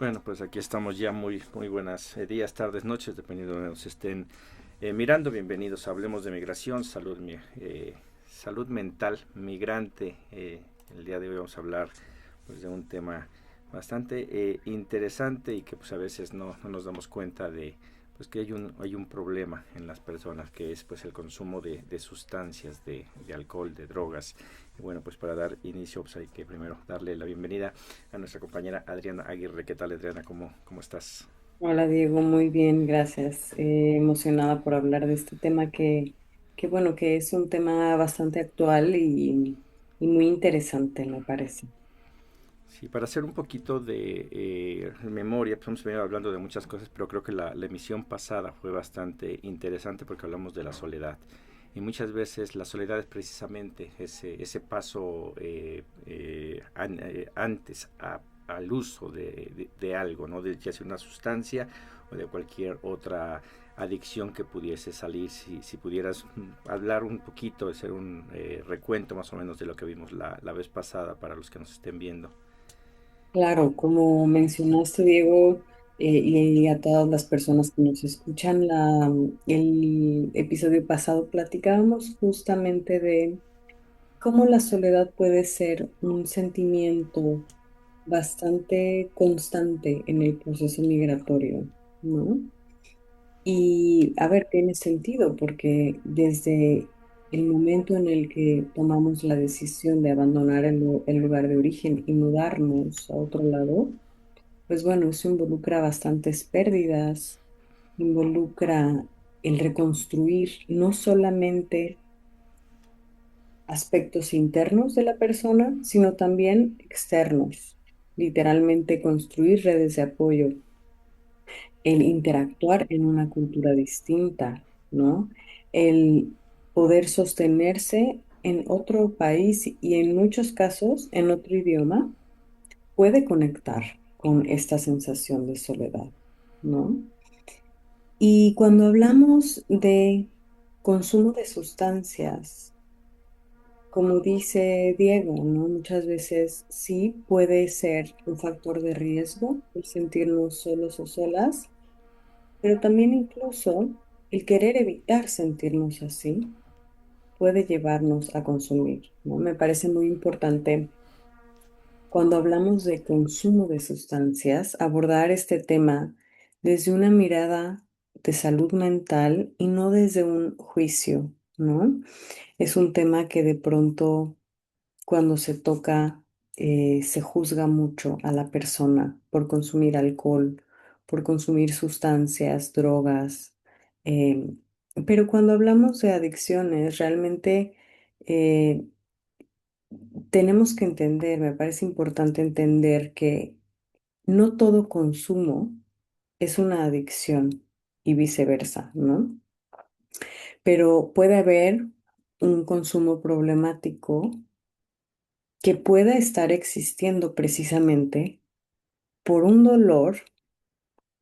Bueno, pues aquí estamos ya muy buenas días, tardes, noches, dependiendo de donde nos estén mirando. Bienvenidos a Hablemos de Migración, salud mental migrante. El día de hoy vamos a hablar pues, de un tema bastante interesante y que pues a veces no nos damos cuenta de pues que hay un problema en las personas, que es pues el consumo de sustancias, de alcohol, de drogas. Y bueno, pues para dar inicio pues hay que primero darle la bienvenida a nuestra compañera Adriana Aguirre. ¿Qué tal, Adriana? ¿Cómo estás? Hola Diego, muy bien, gracias. Emocionada por hablar de este tema que bueno, que es un tema bastante actual y muy interesante, me parece. Sí, para hacer un poquito de memoria, pues hemos venido hablando de muchas cosas, pero creo que la emisión pasada fue bastante interesante porque hablamos de la soledad. Y muchas veces la soledad es precisamente ese paso antes al uso de algo, ¿no? De ya sea una sustancia o de cualquier otra adicción que pudiese salir. Si pudieras hablar un poquito, hacer un recuento más o menos de lo que vimos la vez pasada para los que nos estén viendo. Claro, como mencionaste Diego, y a todas las personas que nos escuchan, el episodio pasado platicábamos justamente de cómo la soledad puede ser un sentimiento bastante constante en el proceso migratorio, ¿no? Y a ver, tiene sentido porque desde el momento en el que tomamos la decisión de abandonar el lugar de origen y mudarnos a otro lado, pues bueno, eso involucra bastantes pérdidas, involucra el reconstruir no solamente aspectos internos de la persona, sino también externos, literalmente construir redes de apoyo, el interactuar en una cultura distinta, ¿no? El poder sostenerse en otro país y en muchos casos en otro idioma puede conectar con esta sensación de soledad, ¿no? Y cuando hablamos de consumo de sustancias, como dice Diego, ¿no? Muchas veces sí puede ser un factor de riesgo el sentirnos solos o solas, pero también incluso el querer evitar sentirnos así puede llevarnos a consumir, ¿no? Me parece muy importante cuando hablamos de consumo de sustancias, abordar este tema desde una mirada de salud mental y no desde un juicio, ¿no? Es un tema que de pronto cuando se toca, se juzga mucho a la persona por consumir alcohol, por consumir sustancias, drogas. em, pero cuando hablamos de adicciones, realmente eh, tenemos que entender, me parece importante entender que no todo consumo es una adicción y viceversa, ¿no? Pero puede haber un consumo problemático que pueda estar existiendo precisamente por un dolor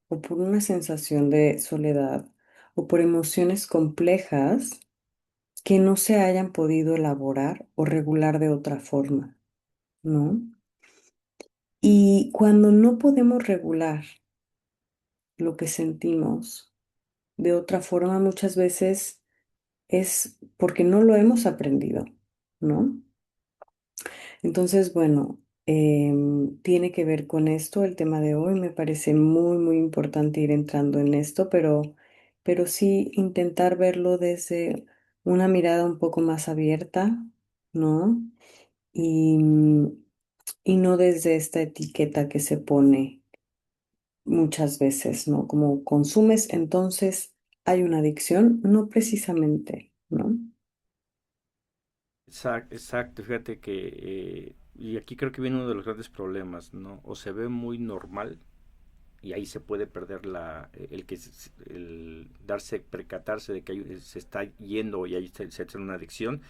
o por una sensación de soledad o por emociones complejas que no se hayan podido elaborar o regular de otra forma, ¿no? Y cuando no podemos regular lo que sentimos de otra forma, muchas veces es porque no lo hemos aprendido, ¿no? Entonces, bueno, tiene que ver con esto el tema de hoy. Me parece muy importante ir entrando en esto, pero sí intentar verlo desde una mirada un poco más abierta, ¿no? Y, y no desde esta etiqueta que se pone muchas veces, ¿no? Como consumes, entonces hay una adicción, no precisamente, ¿no? Exacto, fíjate que, y aquí creo que viene uno de los grandes problemas, ¿no? O se ve muy normal y ahí se puede perder el percatarse de que se está yendo o ya se hace una adicción,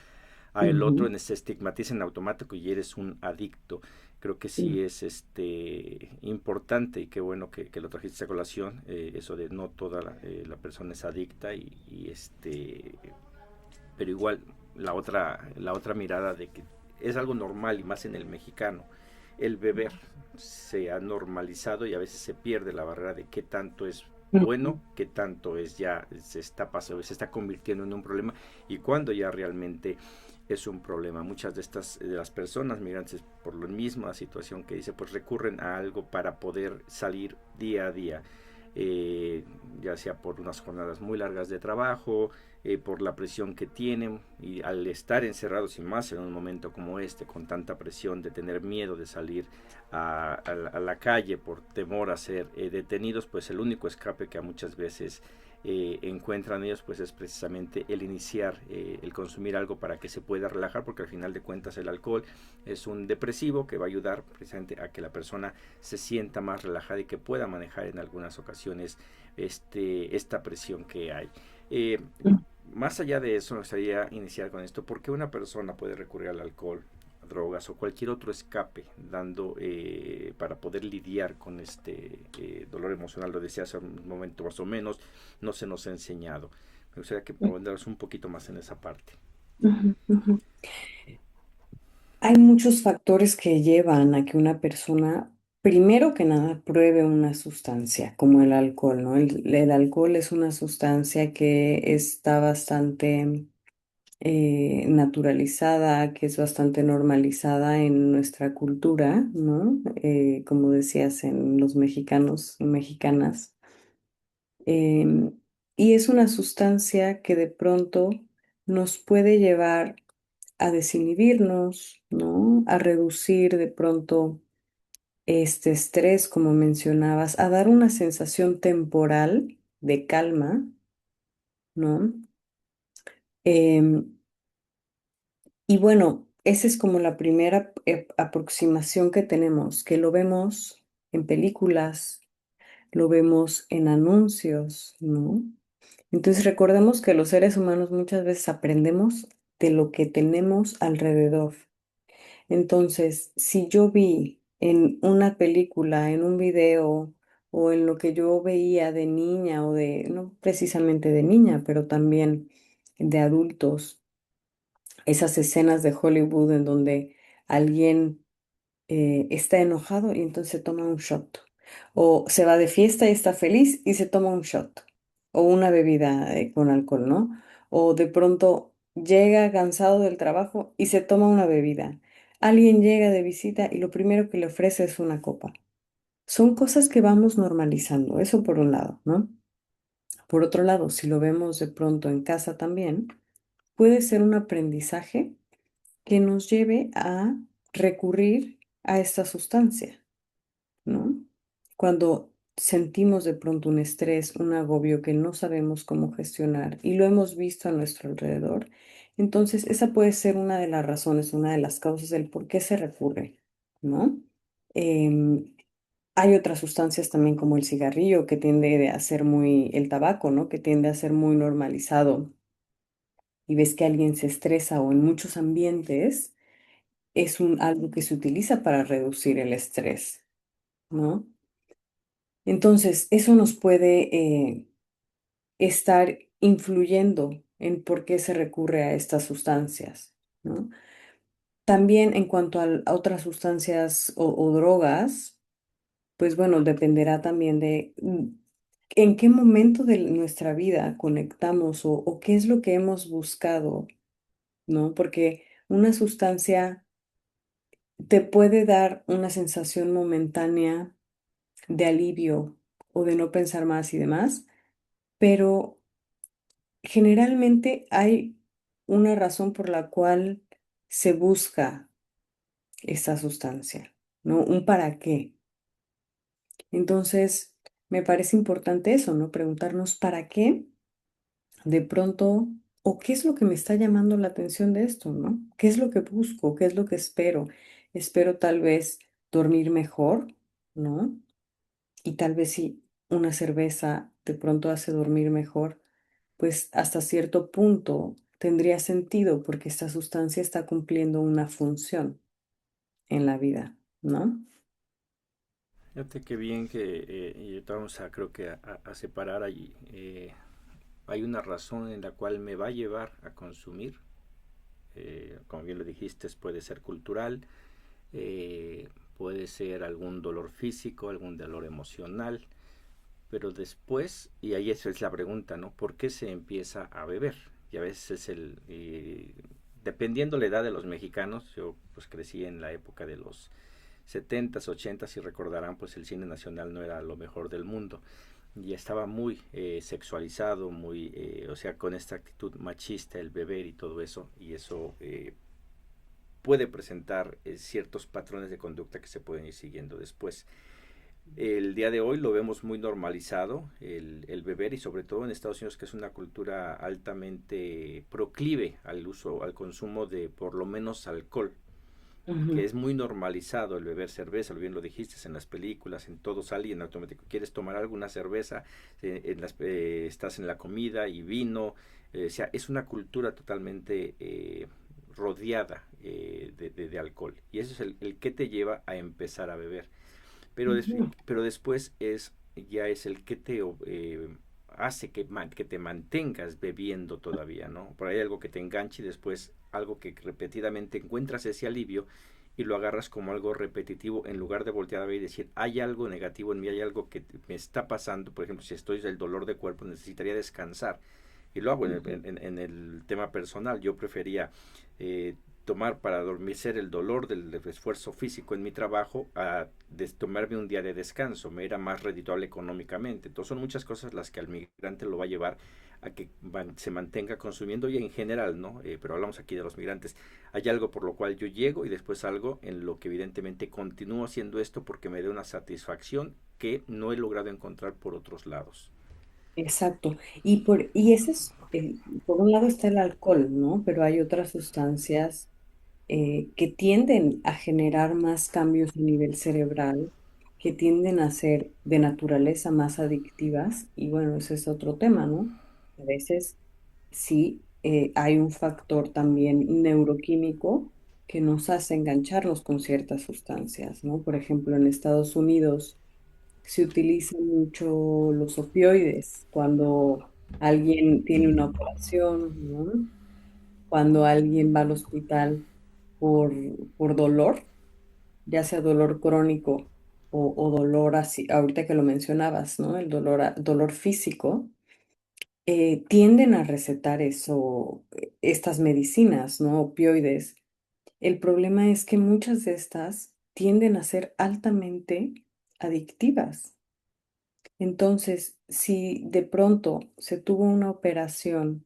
a el otro Ujú, se estigmatiza en automático y eres un adicto. Creo que ujú. sí es importante y qué bueno que lo trajiste a colación, eso de no toda la persona es adicta pero igual la otra mirada de que es algo normal y más en el mexicano, el beber se ha normalizado y a veces se pierde la barrera de qué tanto es Ujú, bueno, qué tanto es ya se está pasando, se está convirtiendo en un problema y cuando ya realmente es un problema. Muchas de estas de las personas migrantes por la misma situación que dice, pues recurren a algo para poder salir día a día. Ya sea por unas jornadas muy largas de trabajo, por la presión que tienen y al estar encerrados y más en un momento como este, con tanta presión de tener miedo de salir a la calle por temor a ser detenidos, pues el único escape que a muchas veces encuentran ellos pues es precisamente el iniciar, el consumir algo para que se pueda relajar, porque al final de cuentas el alcohol es un depresivo que va a ayudar precisamente a que la persona se sienta más relajada y que pueda manejar en algunas ocasiones esta presión que hay. Eh, Más allá de eso, me gustaría iniciar con esto. ¿Por qué una persona puede recurrir al alcohol, drogas o cualquier otro escape dando para poder lidiar con este dolor emocional? Lo decía hace un momento más o menos, no se nos ha enseñado. Me gustaría que ahondaras un poquito más en esa parte. ujú, ujú. Hay muchos factores que llevan a que una persona, primero que nada, pruebe una sustancia como el alcohol, ¿no? El alcohol es una sustancia que está bastante naturalizada, que es bastante normalizada en nuestra cultura, ¿no? Como decías, en los mexicanos y mexicanas. Em, y es una sustancia que de pronto nos puede llevar a desinhibirnos, ¿no? A reducir de pronto este estrés, como mencionabas, a dar una sensación temporal de calma, ¿no? Em, y bueno, esa es como la primera aproximación que tenemos, que lo vemos en películas, lo vemos en anuncios, ¿no? Entonces recordemos que los seres humanos muchas veces aprendemos de lo que tenemos alrededor. Entonces, si yo vi en una película, en un video o en lo que yo veía de niña o de, no precisamente de niña, pero también de adultos, esas escenas de Hollywood en donde alguien está enojado y entonces se toma un shot. O se va de fiesta y está feliz y se toma un shot. O una bebida con alcohol, ¿no? O de pronto llega cansado del trabajo y se toma una bebida. Alguien llega de visita y lo primero que le ofrece es una copa. Son cosas que vamos normalizando, eso por un lado, ¿no? Por otro lado, si lo vemos de pronto en casa también, puede ser un aprendizaje que nos lleve a recurrir a esta sustancia, ¿no? Cuando sentimos de pronto un estrés, un agobio que no sabemos cómo gestionar y lo hemos visto a nuestro alrededor, entonces esa puede ser una de las razones, una de las causas del por qué se recurre, ¿no? Em, Hay otras sustancias también como el cigarrillo que tiende a ser muy, el tabaco, ¿no? Que tiende a ser muy normalizado y ves que alguien se estresa o en muchos ambientes es algo que se utiliza para reducir el estrés, ¿no? Entonces, eso nos puede estar influyendo en por qué se recurre a estas sustancias, ¿no? También en cuanto a otras sustancias o drogas, pues bueno, dependerá también de en qué momento de nuestra vida conectamos o qué es lo que hemos buscado, ¿no? Porque una sustancia te puede dar una sensación momentánea de alivio o de no pensar más y demás, pero generalmente hay una razón por la cual se busca esta sustancia, ¿no? Un para qué. Entonces, me parece importante eso, ¿no? Preguntarnos para qué de pronto o qué es lo que me está llamando la atención de esto, ¿no? ¿Qué es lo que busco? ¿Qué es lo que espero? Espero tal vez dormir mejor, ¿no? Y tal vez si una cerveza de pronto hace dormir mejor, pues hasta cierto punto tendría sentido porque esta sustancia está cumpliendo una función en la vida, ¿no? Fíjate qué bien que y ahorita vamos a creo que a separar ahí. Hay una razón en la cual me va a llevar a consumir. Como bien lo dijiste, puede ser cultural, puede ser algún dolor físico, algún dolor emocional, pero después, y ahí esa es la pregunta, ¿no? ¿Por qué se empieza a beber? Y a veces es dependiendo la edad de los mexicanos, yo pues crecí en la época de los 70s, 80s y recordarán pues el cine nacional no era lo mejor del mundo y estaba muy sexualizado, muy, o sea, con esta actitud machista, el beber y todo eso, y eso puede presentar ciertos patrones de conducta que se pueden ir siguiendo después. El día de hoy lo vemos muy normalizado, el beber, y sobre todo en Estados Unidos, que es una cultura altamente proclive al uso, al consumo de por lo menos alcohol, que Ujú. es muy normalizado el beber cerveza, bien lo dijiste, en las películas, en todo sale y en automático quieres tomar alguna cerveza, estás en la comida y vino, o sea, es una cultura totalmente rodeada de alcohol, y eso es el que te lleva a empezar a beber, Ujú. pero después ya es el que te hace que te mantengas bebiendo todavía, ¿no? Por ahí algo que te enganche y después algo que repetidamente encuentras ese alivio y lo agarras como algo repetitivo en lugar de voltear a ver y decir, hay algo negativo en mí, hay algo que me está pasando, por ejemplo, si estoy del dolor de cuerpo, necesitaría descansar. Y lo hago Ujú. en el tema personal. Yo prefería eh, tomar para adormecer el dolor del esfuerzo físico en mi trabajo a tomarme un día de descanso, me era más redituable económicamente. Entonces son muchas cosas las que al migrante lo va a llevar a que se mantenga consumiendo y en general, ¿no? Pero hablamos aquí de los migrantes. Hay algo por lo cual yo llego y después algo en lo que evidentemente continúo haciendo esto porque me da una satisfacción que no he logrado encontrar por otros lados. Exacto. Y ese es, por un lado está el alcohol, ¿no? Pero hay otras sustancias que tienden a generar más cambios a nivel cerebral, que tienden a ser de naturaleza más adictivas. Y bueno, ese es otro tema, ¿no? A veces sí hay un factor también neuroquímico que nos hace engancharnos con ciertas sustancias, ¿no? Por ejemplo, en Estados Unidos se utilizan mucho los opioides cuando alguien tiene una operación, ¿no? Cuando alguien va al hospital por, por dolor, ya sea dolor crónico o dolor así, ahorita que lo mencionabas, ¿no? El dolor, dolor físico, tienden a recetar eso, estas medicinas, ¿no? Opioides. El problema es que muchas de estas tienden a ser altamente adictivas. Entonces, si de pronto se tuvo una operación,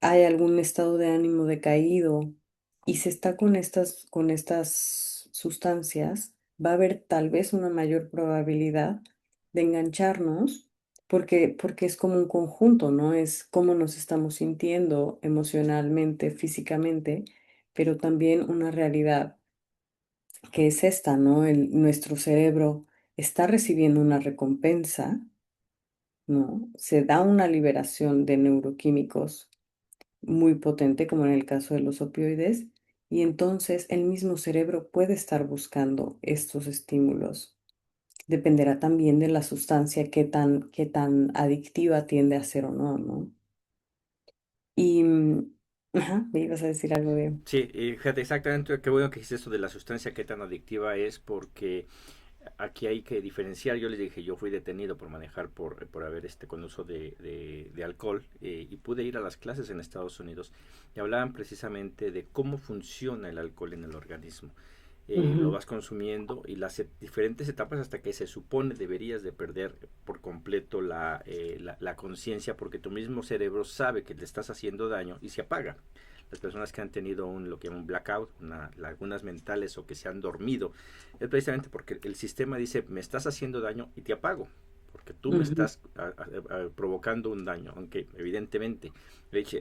hay algún estado de ánimo decaído y se está con estas sustancias, va a haber tal vez una mayor probabilidad de engancharnos porque es como un conjunto, ¿no? Es cómo nos estamos sintiendo emocionalmente, físicamente, pero también una realidad que es esta, ¿no? Nuestro cerebro está recibiendo una recompensa, ¿no? Se da una liberación de neuroquímicos muy potente, como en el caso de los opioides, y entonces el mismo cerebro puede estar buscando estos estímulos. Dependerá también de la sustancia, qué tan adictiva tiende a ser o no, ¿no? Y, ajá, me ibas a decir algo de... Sí, fíjate, exactamente, qué bueno que dijiste eso de la sustancia, qué tan adictiva es, porque aquí hay que diferenciar. Yo les dije, yo fui detenido por manejar por haber con uso de alcohol y pude ir a las clases en Estados Unidos y hablaban precisamente de cómo funciona el alcohol en el organismo. Lo Ujú. vas consumiendo y las diferentes etapas hasta que se supone deberías de perder por completo la conciencia porque tu mismo cerebro sabe que le estás haciendo daño y se apaga. Las personas que han tenido lo que llaman un blackout, lagunas mentales o que se han dormido, es precisamente porque el sistema dice, me estás haciendo daño y te apago, porque tú me Ujú. estás provocando un daño, aunque evidentemente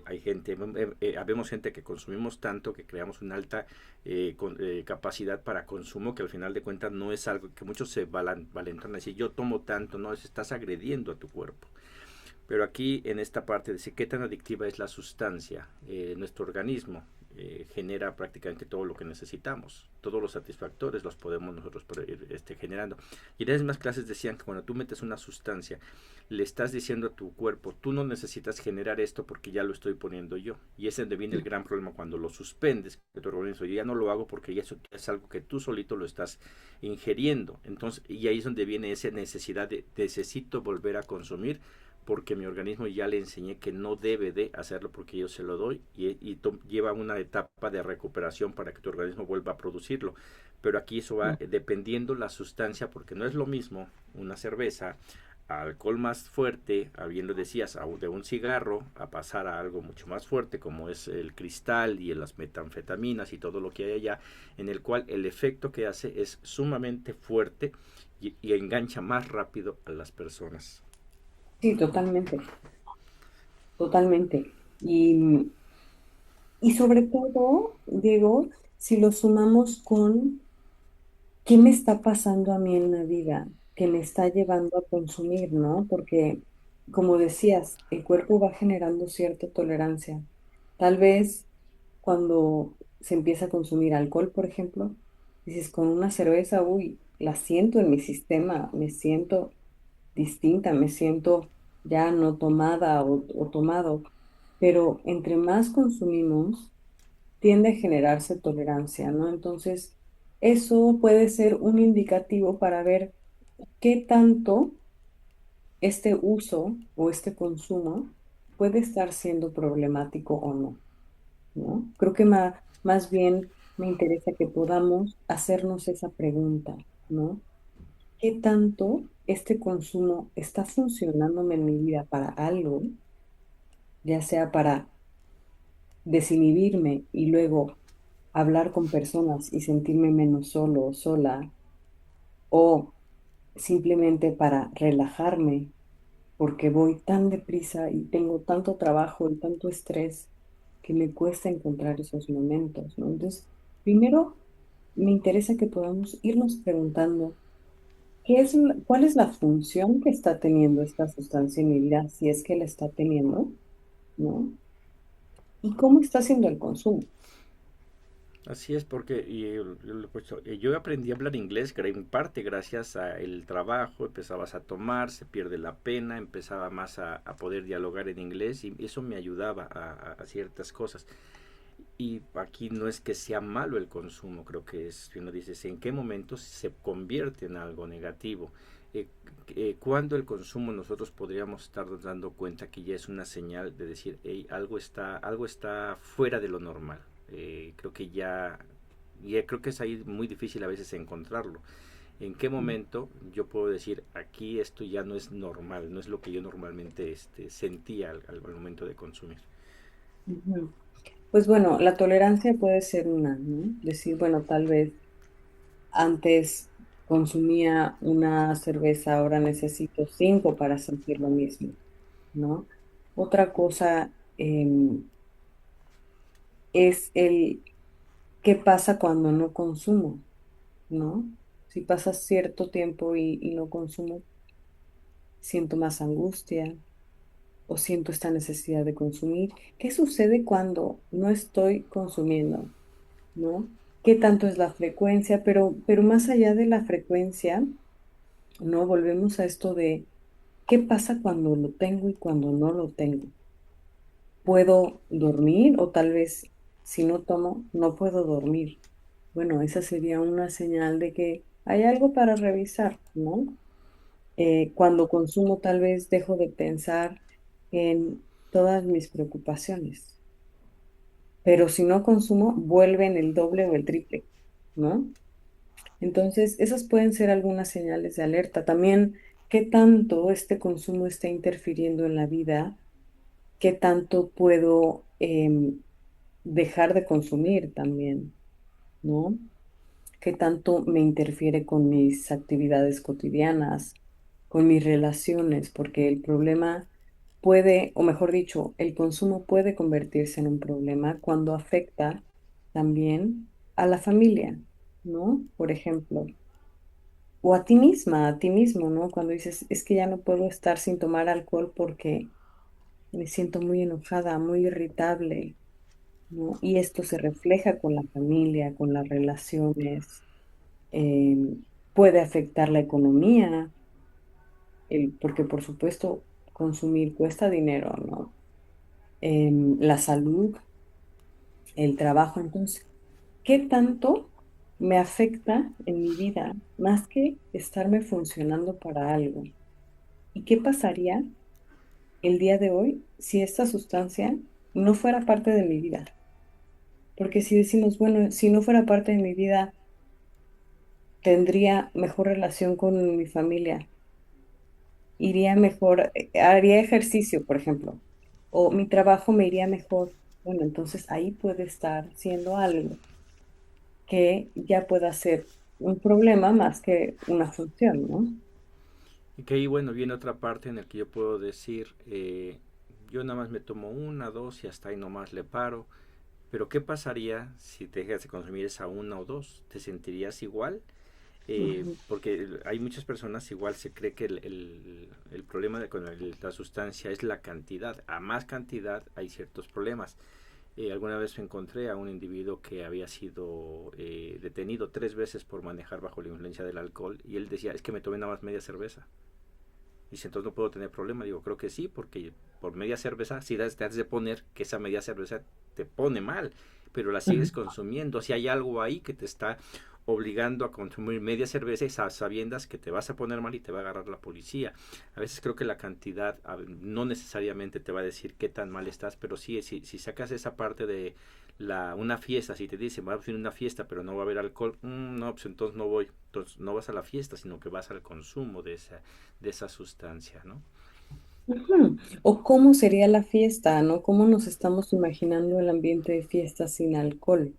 hay gente, habemos gente que consumimos tanto que creamos una alta capacidad para consumo que al final de cuentas no es algo que muchos se valentan a decir, yo tomo tanto, no, estás agrediendo a tu cuerpo. Pero aquí en esta parte de decir qué tan adictiva es la sustancia, nuestro organismo. genera prácticamente todo lo que necesitamos. Todos los satisfactores los podemos nosotros ir generando. Y en las mismas clases decían que cuando tú metes una sustancia, le estás diciendo a tu cuerpo, tú no necesitas generar esto porque ya lo estoy poniendo yo. Y ese es donde viene el gran problema cuando lo suspendes, que tu organismo, yo ya no lo hago porque ya eso es algo que tú solito lo estás ingiriendo. Entonces, y ahí es donde viene esa necesidad de necesito volver a consumir porque mi organismo ya le enseñé que no debe de hacerlo porque yo se lo doy y lleva una etapa de recuperación para que tu organismo vuelva a producirlo. Pero aquí eso va dependiendo la sustancia, porque no es lo mismo una cerveza, alcohol más fuerte, bien lo decías, de un cigarro, a pasar a algo mucho más fuerte como es el cristal y las metanfetaminas y todo lo que hay allá, en el cual el efecto que hace es sumamente fuerte y engancha más rápido a las personas. Sí, totalmente, totalmente. Y sobre todo, Diego, si lo sumamos con qué me está pasando a mí en la vida que me está llevando a consumir, ¿no? Porque, como decías, el cuerpo va generando cierta tolerancia. Tal vez cuando se empieza a consumir alcohol, por ejemplo, dices, con una cerveza, uy, la siento en mi sistema, me siento distinta, me siento ya no tomada o tomado, pero entre más consumimos, tiende a generarse tolerancia, ¿no? Entonces, eso puede ser un indicativo para ver qué tanto este uso o este consumo puede estar siendo problemático o no, ¿no? Creo que más bien me interesa que podamos hacernos esa pregunta, ¿no? ¿Qué tanto este consumo está funcionándome en mi vida para algo, ya sea para desinhibirme y luego hablar con personas y sentirme menos solo o sola, o simplemente para relajarme porque voy tan deprisa y tengo tanto trabajo y tanto estrés que me cuesta encontrar esos momentos, ¿no? Entonces, primero me interesa que podamos irnos preguntando cuál es la función que está teniendo esta sustancia en mi vida, si es que la está teniendo, ¿no? Y cómo está haciendo el consumo. Así es, porque pues, yo aprendí a hablar inglés en parte gracias al trabajo, empezabas a tomar, se pierde la pena, empezaba más a poder dialogar en inglés y eso me ayudaba a ciertas cosas. Y aquí no es que sea malo el consumo, creo que es, si uno dice, en qué momento se convierte en algo negativo. Eh, cuando el consumo nosotros podríamos estar dando cuenta que ya es una señal de decir, hey, algo está fuera de lo normal. Creo que creo que es ahí muy difícil a veces encontrarlo. ¿En qué momento yo puedo decir, aquí esto ya no es normal, no es lo que yo normalmente sentía al momento de consumir? Ujú. Pues bueno, la tolerancia puede ser una, ¿no? Decir, bueno, tal vez antes consumía una cerveza, ahora necesito 5 para sentir lo mismo, ¿no? Otra cosa es el qué pasa cuando no consumo, ¿no? Si pasa cierto tiempo y no consumo, siento más angustia o siento esta necesidad de consumir. ¿Qué sucede cuando no estoy consumiendo? ¿No? ¿Qué tanto es la frecuencia? Pero más allá de la frecuencia, ¿no? Volvemos a esto de qué pasa cuando lo tengo y cuando no lo tengo. ¿Puedo dormir o tal vez si no tomo, no puedo dormir? Bueno, esa sería una señal de que hay algo para revisar, ¿no? Cuando consumo, tal vez dejo de pensar en todas mis preocupaciones, pero si no consumo, vuelven el doble o el triple, ¿no? Entonces, esas pueden ser algunas señales de alerta. También, qué tanto este consumo está interfiriendo en la vida, qué tanto puedo dejar de consumir también, ¿no? Qué tanto me interfiere con mis actividades cotidianas, con mis relaciones, porque el problema puede, o mejor dicho, el consumo puede convertirse en un problema cuando afecta también a la familia, ¿no? Por ejemplo. O a ti misma, a ti mismo, ¿no? Cuando dices, es que ya no puedo estar sin tomar alcohol porque me siento muy enojada, muy irritable, ¿no? Y esto se refleja con la familia, con las relaciones, puede afectar la economía, porque por supuesto consumir cuesta dinero, ¿no? La salud, el trabajo. Entonces, ¿qué tanto me afecta en mi vida más que estarme funcionando para algo? ¿Y qué pasaría el día de hoy si esta sustancia no fuera parte de mi vida? Porque si decimos, bueno, si no fuera parte de mi vida, tendría mejor relación con mi familia, iría mejor, haría ejercicio, por ejemplo, o mi trabajo me iría mejor. Bueno, entonces ahí puede estar siendo algo que ya pueda ser un problema más que una función, ¿no? Y que ahí, bueno, viene otra parte en la que yo puedo decir, yo nada más me tomo una, dos y hasta ahí nomás le paro. Pero ¿qué pasaría si te dejas de consumir esa una o dos? ¿Te sentirías igual? Ujú, Porque hay muchas personas igual se cree que el problema con la sustancia es la cantidad. A más cantidad hay ciertos problemas. Alguna vez me encontré a un individuo que había sido detenido 3 veces por manejar bajo la influencia del alcohol y él decía, es que me tomé nada más media cerveza. Dice, entonces no puedo tener problema. Digo, creo que sí, porque por media cerveza, si te has de poner que esa media cerveza te pone mal, pero la sigues ujú. consumiendo. Si hay algo ahí que te está obligando a consumir media cerveza y sabiendas que te vas a poner mal y te va a agarrar la policía. A veces creo que la cantidad no necesariamente te va a decir qué tan mal estás, pero sí, si sacas esa parte de una fiesta, si te dicen, va a hacer una fiesta, pero no va a haber alcohol, no, pues entonces no voy. Entonces no vas a la fiesta, sino que vas al consumo de esa sustancia, ¿no? Ujú. O cómo sería la fiesta, ¿no? ¿Cómo nos estamos imaginando el ambiente de fiesta sin alcohol,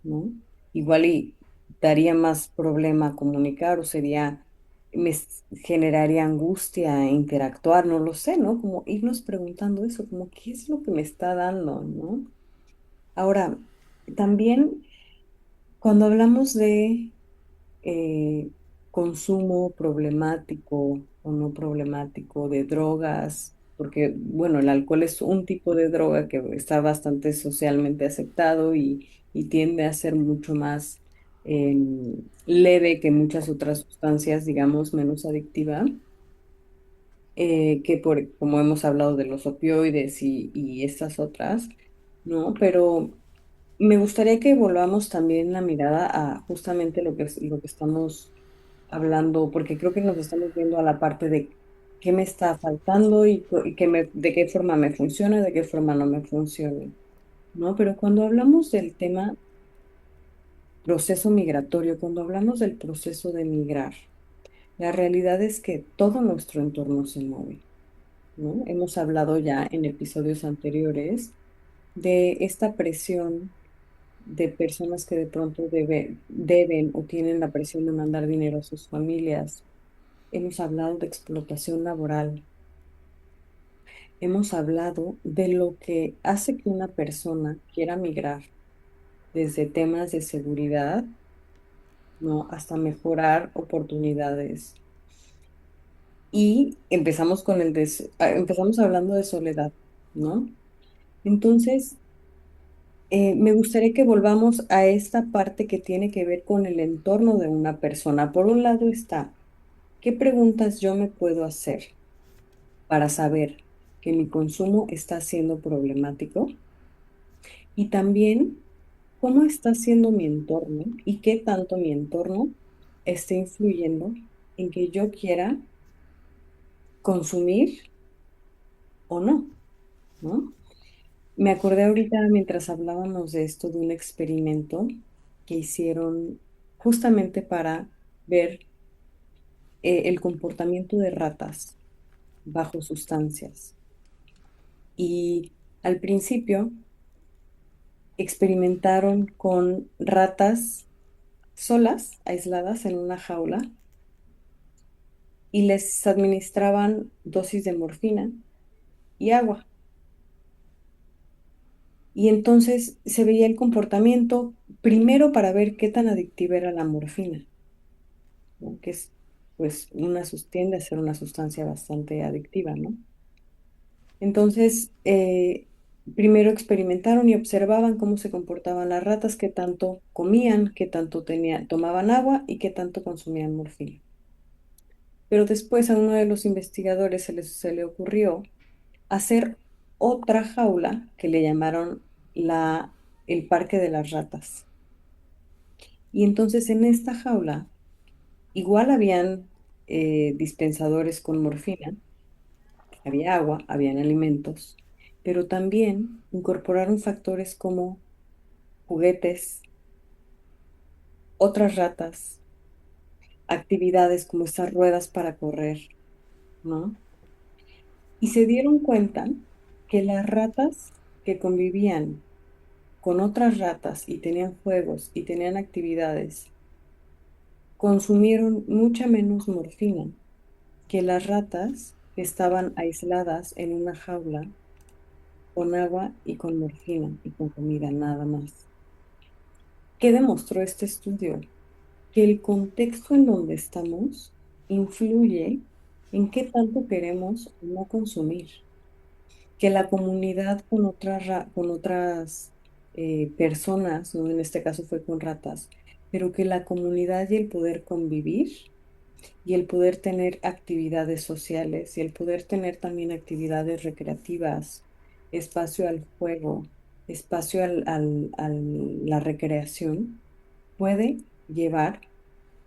¿no? Igual y daría más problema comunicar o sería, generaría angustia interactuar, no lo sé, ¿no? Como irnos preguntando eso, como qué es lo que me está dando, ¿no? Ahora, también cuando hablamos de consumo problemático o no problemático de drogas, porque, bueno, el alcohol es un tipo de droga que está bastante socialmente aceptado y tiende a ser mucho más leve que muchas otras sustancias, digamos, menos adictiva, como hemos hablado de los opioides y estas otras, ¿no? Pero me gustaría que volvamos también la mirada a justamente lo que estamos hablando, porque creo que nos estamos viendo a la parte de qué me está faltando y de qué forma me funciona, de qué forma no me funciona, ¿no? Pero cuando hablamos del tema proceso migratorio, cuando hablamos del proceso de migrar, la realidad es que todo nuestro entorno se mueve, ¿no? Hemos hablado ya en episodios anteriores de esta presión de personas que de pronto deben o tienen la presión de mandar dinero a sus familias. Hemos hablado de explotación laboral. Hemos hablado de lo que hace que una persona quiera migrar desde temas de seguridad, ¿no? Hasta mejorar oportunidades. Y empezamos hablando de soledad, ¿no? Entonces, me gustaría que volvamos a esta parte que tiene que ver con el entorno de una persona. Por un lado está, ¿qué preguntas yo me puedo hacer para saber que mi consumo está siendo problemático? Y también, ¿cómo está siendo mi entorno y qué tanto mi entorno está influyendo en que yo quiera consumir o no, ¿no? Me acordé ahorita mientras hablábamos de esto de un experimento que hicieron justamente para ver el comportamiento de ratas bajo sustancias. Y al principio experimentaron con ratas solas, aisladas en una jaula, y les administraban dosis de morfina y agua. Y entonces se veía el comportamiento primero para ver qué tan adictiva era la morfina, ¿no? Que es, pues, tiende a ser una sustancia bastante adictiva, ¿no? Entonces, Primero experimentaron y observaban cómo se comportaban las ratas, qué tanto comían, qué tanto tomaban agua y qué tanto consumían morfina. Pero después a uno de los investigadores se le ocurrió hacer otra jaula que le llamaron el Parque de las Ratas. Y entonces en esta jaula igual habían dispensadores con morfina, había agua, habían alimentos, pero también incorporaron factores como juguetes, otras ratas, actividades como estas ruedas para correr, ¿no? Y se dieron cuenta que las ratas que convivían con otras ratas y tenían juegos y tenían actividades, consumieron mucha menos morfina que las ratas que estaban aisladas en una jaula con agua y con morfina y con comida nada más. ¿Qué demostró este estudio? Que el contexto en donde estamos influye en qué tanto queremos o no consumir, que la comunidad con otras personas, ¿no? En este caso fue con ratas, pero que la comunidad y el poder convivir y el poder tener actividades sociales y el poder tener también actividades recreativas, espacio al juego, espacio a la recreación, puede llevar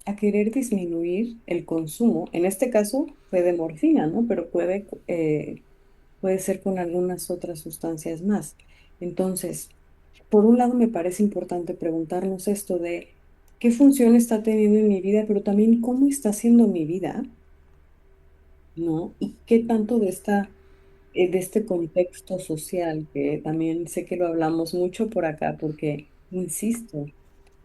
a querer disminuir el consumo. En este caso fue de morfina, ¿no? Pero puede ser con algunas otras sustancias más. Entonces, por un lado me parece importante preguntarnos esto de qué función está teniendo en mi vida, pero también cómo está siendo mi vida, ¿no? Y qué tanto de este contexto social, que también sé que lo hablamos mucho por acá, porque, insisto,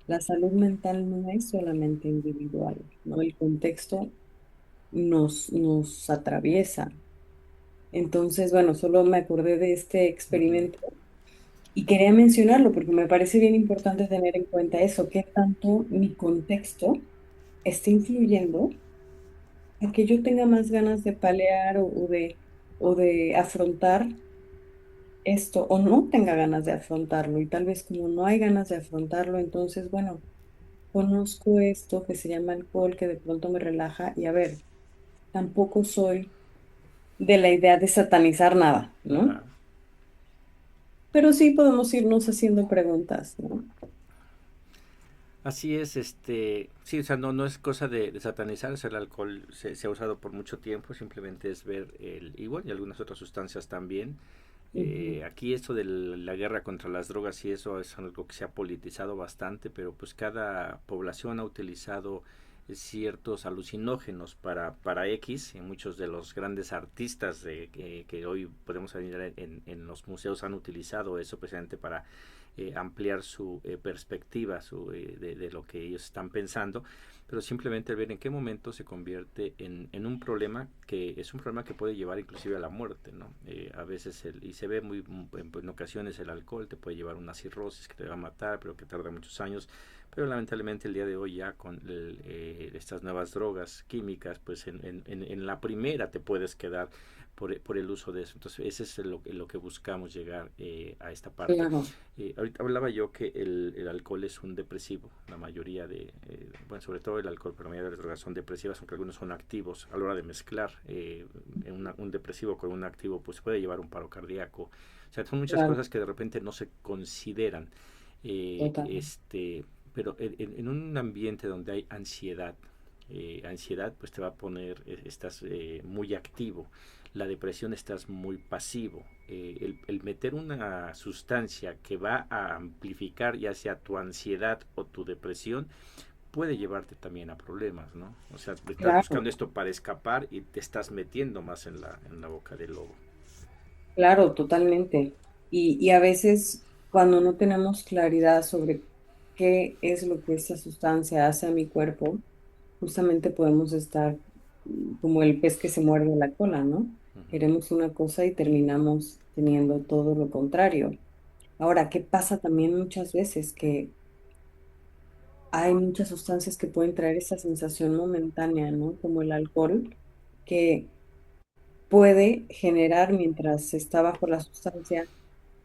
la salud mental no es solamente individual, ¿no? El contexto nos atraviesa. Entonces, bueno, solo me acordé de este Ujú. experimento y quería mencionarlo porque me parece bien importante tener en cuenta eso, qué tanto mi contexto está influyendo a que yo tenga más ganas de palear o de afrontar esto, o no tenga ganas de afrontarlo. Y tal vez como no hay ganas de afrontarlo, entonces, bueno, conozco esto que se llama alcohol, que de pronto me relaja y a ver, tampoco soy de la idea de satanizar nada, ¿no? Ajá. Pero sí podemos irnos haciendo preguntas, ¿no? Así es, sí, o sea, no es cosa de satanizar, o sea, el alcohol se ha usado por mucho tiempo, simplemente es ver y bueno, y algunas otras sustancias también. Ujú. Aquí esto de la guerra contra las drogas y eso es algo que se ha politizado bastante, pero pues cada población ha utilizado ciertos alucinógenos para X, y muchos de los grandes artistas que hoy podemos ver en los museos han utilizado eso precisamente para ampliar su perspectiva de lo que ellos están pensando, pero simplemente ver en qué momento se convierte en un problema que es un problema que puede llevar inclusive a la muerte, ¿no? A veces, y se ve en ocasiones el alcohol te puede llevar a una cirrosis que te va a matar, pero que tarda muchos años, pero lamentablemente el día de hoy ya con estas nuevas drogas químicas, pues en la primera te puedes quedar por el uso de eso. Entonces, ese es lo que buscamos llegar a esta parte. Claro, Ahorita hablaba yo que el alcohol es un depresivo. La mayoría bueno, sobre todo el alcohol, pero la mayoría de las drogas son depresivas, aunque algunos son activos. A la hora de mezclar un depresivo con un activo, pues puede llevar un paro cardíaco. O sea, son muchas claro, cosas que de repente no se consideran. Eh, total. este, pero en un ambiente donde hay ansiedad, pues te va a poner, estás muy activo. La depresión estás muy pasivo. El meter una sustancia que va a amplificar ya sea tu ansiedad o tu depresión puede llevarte también a problemas, ¿no? O sea, estás Claro, buscando esto para escapar y te estás metiendo más en la boca del lobo. claro, totalmente. Y a veces cuando no tenemos claridad sobre qué es lo que esta sustancia hace a mi cuerpo, justamente podemos estar como el pez que se muerde la cola, ¿no? Ujú. Queremos una cosa y terminamos teniendo todo lo contrario. Ahora, ¿qué pasa también muchas veces? Que hay muchas sustancias que pueden traer esa sensación momentánea, ¿no? Como el alcohol, que puede generar mientras está bajo la sustancia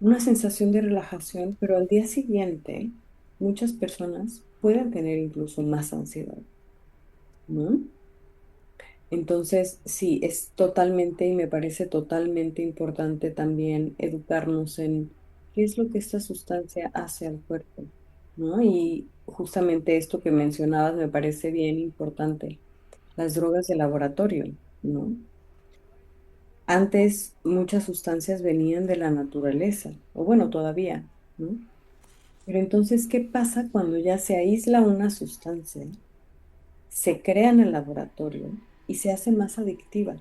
una sensación de relajación, pero al día siguiente muchas personas pueden tener incluso más ansiedad, ¿no? Entonces, sí, es totalmente y me parece totalmente importante también educarnos en qué es lo que esta sustancia hace al cuerpo, ¿no? Y justamente esto que mencionabas me parece bien importante, las drogas de laboratorio, ¿no? Antes muchas sustancias venían de la naturaleza, o bueno, todavía, ¿no? Pero entonces, ¿qué pasa cuando ya se aísla una sustancia, se crea en el laboratorio y se hace más adictiva?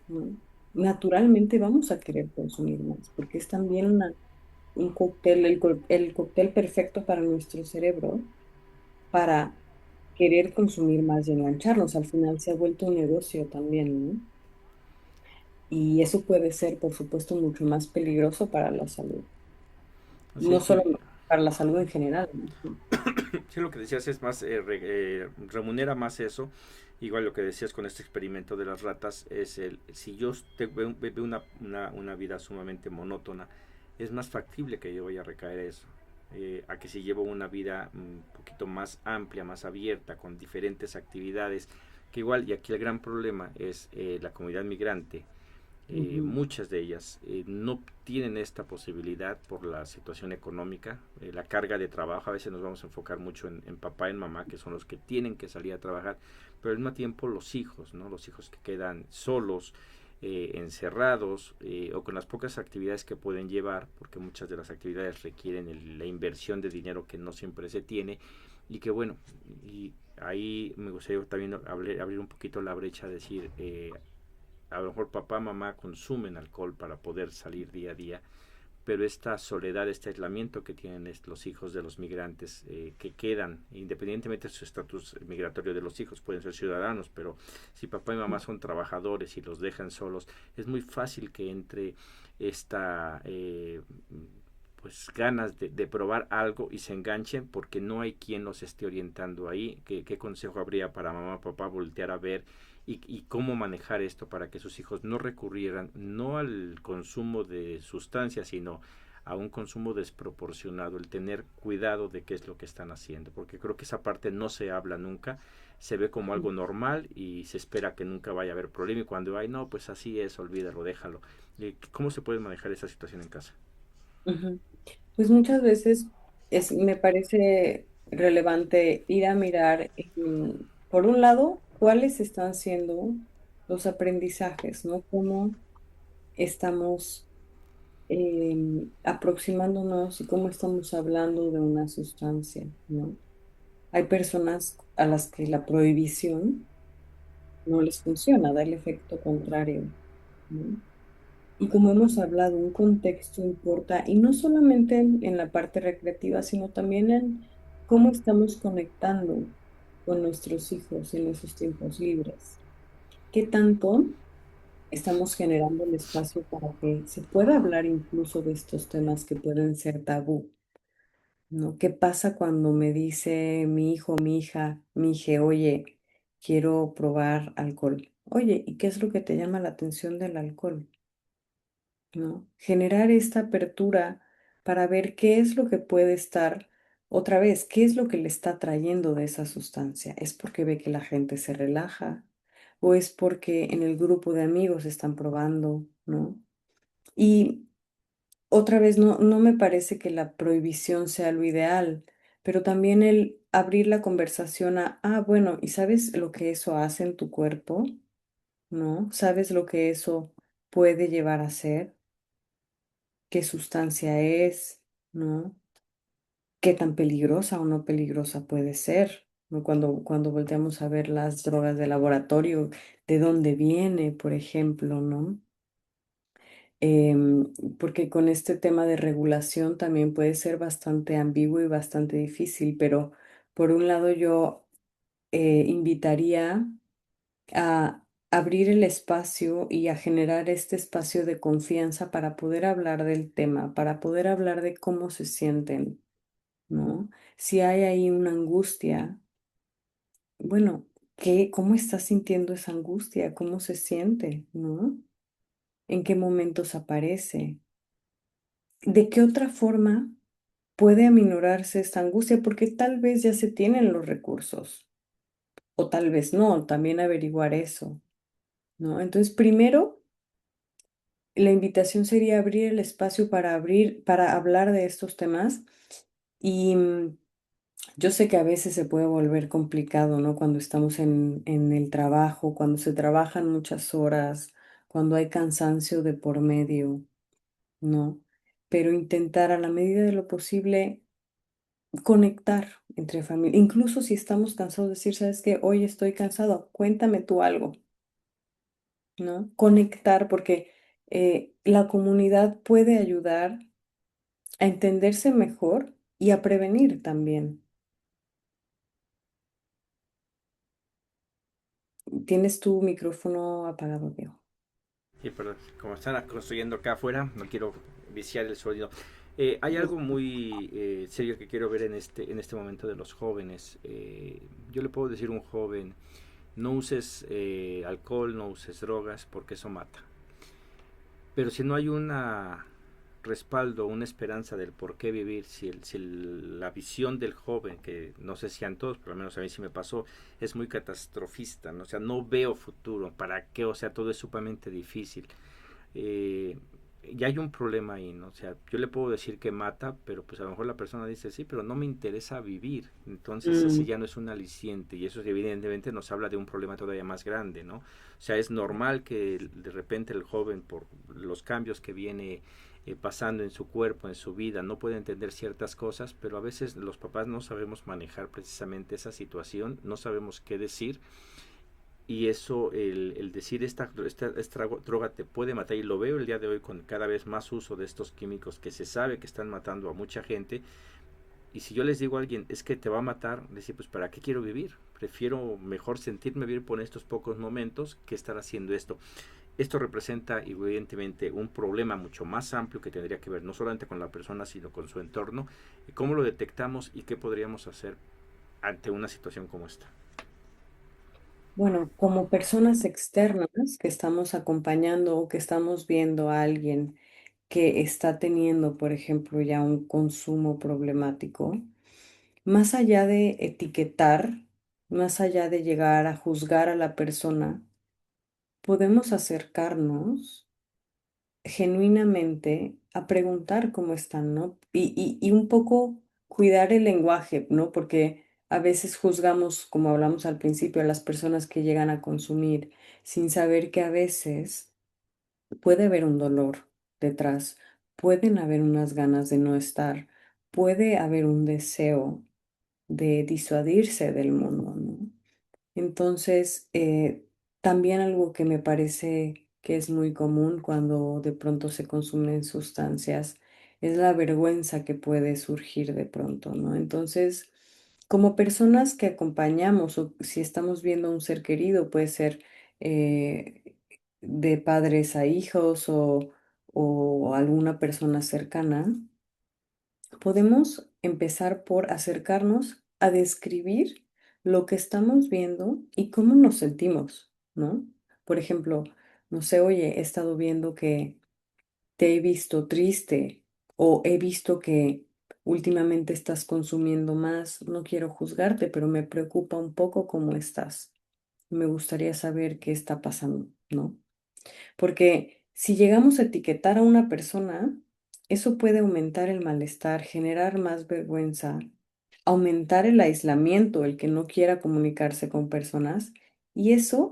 ¿No? Naturalmente vamos a querer consumir más, porque es también un cóctel, el cóctel perfecto para nuestro cerebro, para querer consumir más y engancharnos. Al final se ha vuelto un negocio también, ¿no? Y eso puede ser, por supuesto, mucho más peligroso para la salud. Así No es, solo para la salud en general, ¿no? sí, lo que decías es más, remunera más eso. Igual lo que decías con este experimento de las ratas es si yo veo una vida sumamente monótona, es más factible que yo vaya a recaer eso. A que si llevo una vida un poquito más amplia, más abierta, con diferentes actividades, que igual, y aquí el gran problema es la comunidad migrante, Ujú, muchas de ellas no tienen esta posibilidad por la situación económica, la carga de trabajo. A veces nos vamos a enfocar mucho en papá y en mamá, que son los que tienen que salir a trabajar, pero al mismo tiempo los hijos, ¿no? Los hijos que quedan solos, encerrados, o con las pocas actividades que pueden llevar, porque muchas de las actividades requieren la inversión de dinero que no siempre se tiene, y que bueno, y ahí me gustaría también abrir un poquito la brecha, decir, a lo mejor papá, mamá consumen alcohol para poder salir día a día, pero esta soledad, este aislamiento que tienen los hijos de los migrantes, que quedan, independientemente de su estatus migratorio de los hijos, pueden ser ciudadanos, pero si papá y mamá son trabajadores y los dejan solos, es muy fácil que entre esta pues ganas de probar algo y se enganchen porque no hay quien los esté orientando ahí. ¿Qué consejo habría para mamá, papá voltear a ver y cómo manejar esto para que sus hijos no recurrieran no al consumo de sustancias, sino a un consumo desproporcionado, el tener cuidado de qué es lo que están haciendo? Porque creo que esa parte no se habla nunca, se ve como algo normal y se espera que nunca vaya a haber problema, y cuando hay, no, pues así es, olvídalo, déjalo. ¿Cómo se puede manejar esa situación en casa? ujú. Pues muchas veces me parece relevante ir a mirar, por un lado, cuáles están siendo los aprendizajes, ¿no? Cómo estamos aproximándonos y cómo estamos hablando de una sustancia, ¿no? Hay personas a las que la prohibición no les funciona, da el efecto contrario, ¿no? Y como hemos hablado, un contexto importa, y no solamente en la parte recreativa, sino también en cómo estamos conectando con nuestros hijos en esos tiempos libres. ¿Qué tanto estamos generando el espacio para que se pueda hablar incluso de estos temas que pueden ser tabú? ¿No? ¿Qué pasa cuando me dice mi hijo, mi hija, mi hija, oye, quiero probar alcohol? Oye, ¿y qué es lo que te llama la atención del alcohol? ¿No? Generar esta apertura para ver qué es lo que puede estar, otra vez, qué es lo que le está trayendo de esa sustancia. ¿Es porque ve que la gente se relaja? ¿O es porque en el grupo de amigos están probando, ¿no? Y otra vez, no me parece que la prohibición sea lo ideal, pero también el abrir la conversación a, bueno, ¿y sabes lo que eso hace en tu cuerpo? ¿No? ¿Sabes lo que eso puede llevar a ser? ¿Qué sustancia es? ¿No? ¿Qué tan peligrosa o no peligrosa puede ser? ¿No? Cuando volteamos a ver las drogas de laboratorio, ¿de dónde viene, por ejemplo, ¿no? Porque con este tema de regulación también puede ser bastante ambiguo y bastante difícil, pero por un lado yo invitaría a abrir el espacio y a generar este espacio de confianza para poder hablar del tema, para poder hablar de cómo se sienten, ¿no? Si hay ahí una angustia, bueno, cómo estás sintiendo esa angustia? ¿Cómo se siente? ¿No? ¿En qué momentos aparece? ¿De qué otra forma puede aminorarse esta angustia? Porque tal vez ya se tienen los recursos o tal vez no, también averiguar eso, ¿no? Entonces, primero, la invitación sería abrir el espacio para hablar de estos temas y yo sé que a veces se puede volver complicado, ¿no? Cuando estamos en el trabajo, cuando se trabajan muchas horas, cuando hay cansancio de por medio, ¿no? Pero intentar a la medida de lo posible conectar entre familia, incluso si estamos cansados, decir, ¿sabes qué? Hoy estoy cansado, cuéntame tú algo, ¿no? Conectar porque la comunidad puede ayudar a entenderse mejor y a prevenir también. Tienes tu micrófono apagado, Diego. Sí, perdón, como están construyendo acá afuera, no quiero viciar el sonido. Hay algo muy serio que quiero ver en este momento de los jóvenes. Yo le puedo decir a un joven, no uses alcohol, no uses drogas, porque eso mata. Pero si no hay una respaldo, una esperanza del por qué vivir, la visión del joven, que no sé si a todos, pero al menos a mí sí me pasó, es muy catastrofista, ¿no? O sea, no veo futuro, ¿para qué? O sea, todo es sumamente difícil. Eh, ya hay un problema ahí, ¿no? O sea, yo le puedo decir que mata, pero pues a lo mejor la persona dice, sí, pero no me interesa vivir. Entonces ese Mm, ya no es un aliciente y eso evidentemente nos habla de un problema todavía más grande, ¿no? O sea, es normal que de repente el joven, por los cambios que viene pasando en su cuerpo, en su vida, no puede entender ciertas cosas, pero a veces los papás no sabemos manejar precisamente esa situación, no sabemos qué decir y eso, el decir esta droga te puede matar, y lo veo el día de hoy con cada vez más uso de estos químicos que se sabe que están matando a mucha gente, y si yo les digo a alguien, es que te va a matar, decir, pues ¿para qué quiero vivir? Prefiero mejor sentirme vivir por estos pocos momentos que estar haciendo esto. Esto representa evidentemente un problema mucho más amplio que tendría que ver no solamente con la persona, sino con su entorno. ¿Cómo lo detectamos y qué podríamos hacer ante una situación como esta? bueno, como personas externas que estamos acompañando o que estamos viendo a alguien que está teniendo, por ejemplo, ya un consumo problemático, más allá de etiquetar, más allá de llegar a juzgar a la persona, podemos acercarnos genuinamente a preguntar cómo están, ¿no? Y un poco cuidar el lenguaje, ¿no? Porque a veces juzgamos, como hablamos al principio, a las personas que llegan a consumir sin saber que a veces puede haber un dolor detrás, pueden haber unas ganas de no estar, puede haber un deseo de disuadirse del mundo, ¿no? Entonces, también algo que me parece que es muy común cuando de pronto se consumen sustancias es la vergüenza que puede surgir de pronto, ¿no? Entonces, como personas que acompañamos o si estamos viendo a un ser querido, puede ser de padres a hijos o alguna persona cercana, podemos empezar por acercarnos a describir lo que estamos viendo y cómo nos sentimos, ¿no? Por ejemplo, no sé, oye, he estado viendo que te he visto triste o he visto que últimamente estás consumiendo más. No quiero juzgarte, pero me preocupa un poco cómo estás. Me gustaría saber qué está pasando, ¿no? Porque si llegamos a etiquetar a una persona, eso puede aumentar el malestar, generar más vergüenza, aumentar el aislamiento, el que no quiera comunicarse con personas. Y eso,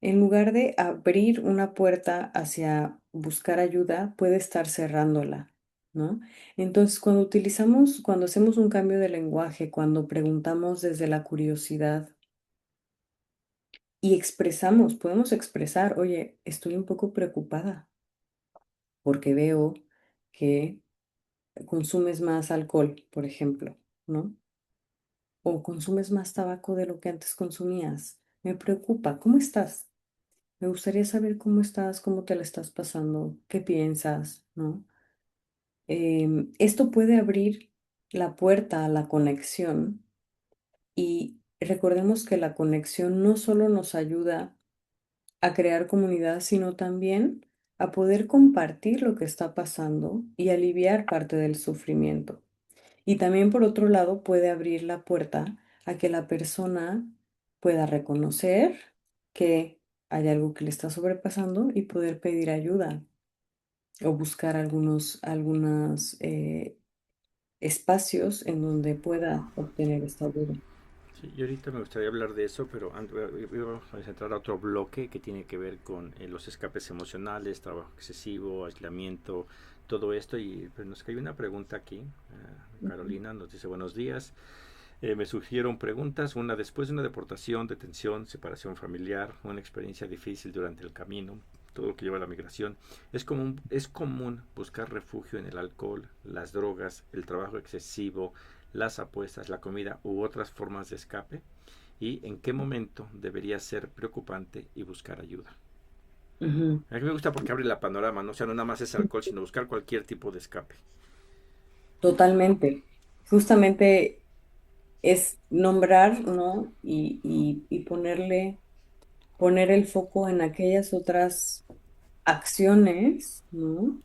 en lugar de abrir una puerta hacia buscar ayuda, puede estar cerrándola, ¿no? Entonces, cuando hacemos un cambio de lenguaje, cuando preguntamos desde la curiosidad y expresamos, podemos expresar, oye, estoy un poco preocupada porque veo que consumes más alcohol, por ejemplo, ¿no? O consumes más tabaco de lo que antes consumías. Me preocupa. ¿Cómo estás? Me gustaría saber cómo estás, cómo te la estás pasando, qué piensas, ¿no? Esto puede abrir la puerta a la conexión y recordemos que la conexión no solo nos ayuda a crear comunidad, sino también a poder compartir lo que está pasando y aliviar parte del sufrimiento. Y también, por otro lado, puede abrir la puerta a que la persona pueda reconocer que hay algo que le está sobrepasando y poder pedir ayuda o buscar algunos espacios en donde pueda obtener esta ayuda. Sí, y ahorita me gustaría hablar de eso, pero vamos a entrar a otro bloque que tiene que ver con los escapes emocionales, trabajo excesivo, aislamiento, todo esto. Y pues, nos cayó una pregunta aquí. Ujú. Carolina nos dice buenos días. Me surgieron preguntas. Una, después de una deportación, detención, separación familiar, una experiencia difícil durante el camino, todo lo que lleva a la migración, es común buscar refugio en el alcohol, las drogas, el trabajo excesivo, las apuestas, la comida u otras formas de escape, y en qué momento debería ser preocupante y buscar ayuda. Ujú. A mí me gusta porque abre la panorama, ¿no? O sea, no nada más es alcohol, sino buscar cualquier tipo de escape. Totalmente. Justamente es nombrar, ¿no? Y poner el foco en aquellas otras acciones, ¿no?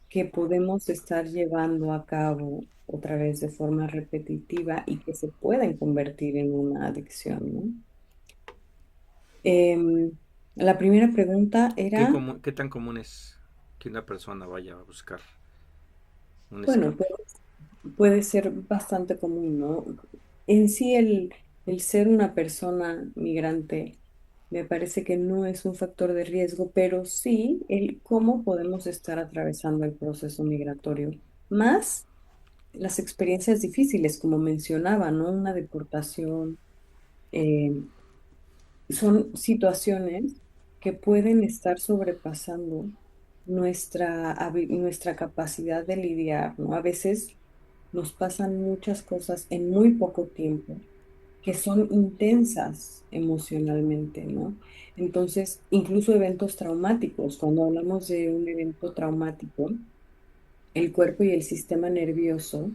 Que podemos estar llevando a cabo otra vez de forma repetitiva y que se pueden convertir en una adicción, ¿no? Em, la primera pregunta era, ¿Qué tan común es que una persona vaya a buscar un bueno, escape? puede ser bastante común, ¿no? En sí, el ser una persona migrante me parece que no es un factor de riesgo, pero sí el cómo podemos estar atravesando el proceso migratorio, más las experiencias difíciles, como mencionaba, ¿no? Una deportación, eh, son situaciones que pueden estar sobrepasando nuestra capacidad de lidiar, ¿no? A veces nos pasan muchas cosas en muy poco tiempo que son intensas emocionalmente, ¿no? Entonces, incluso eventos traumáticos, cuando hablamos de un evento traumático, el cuerpo y el sistema nervioso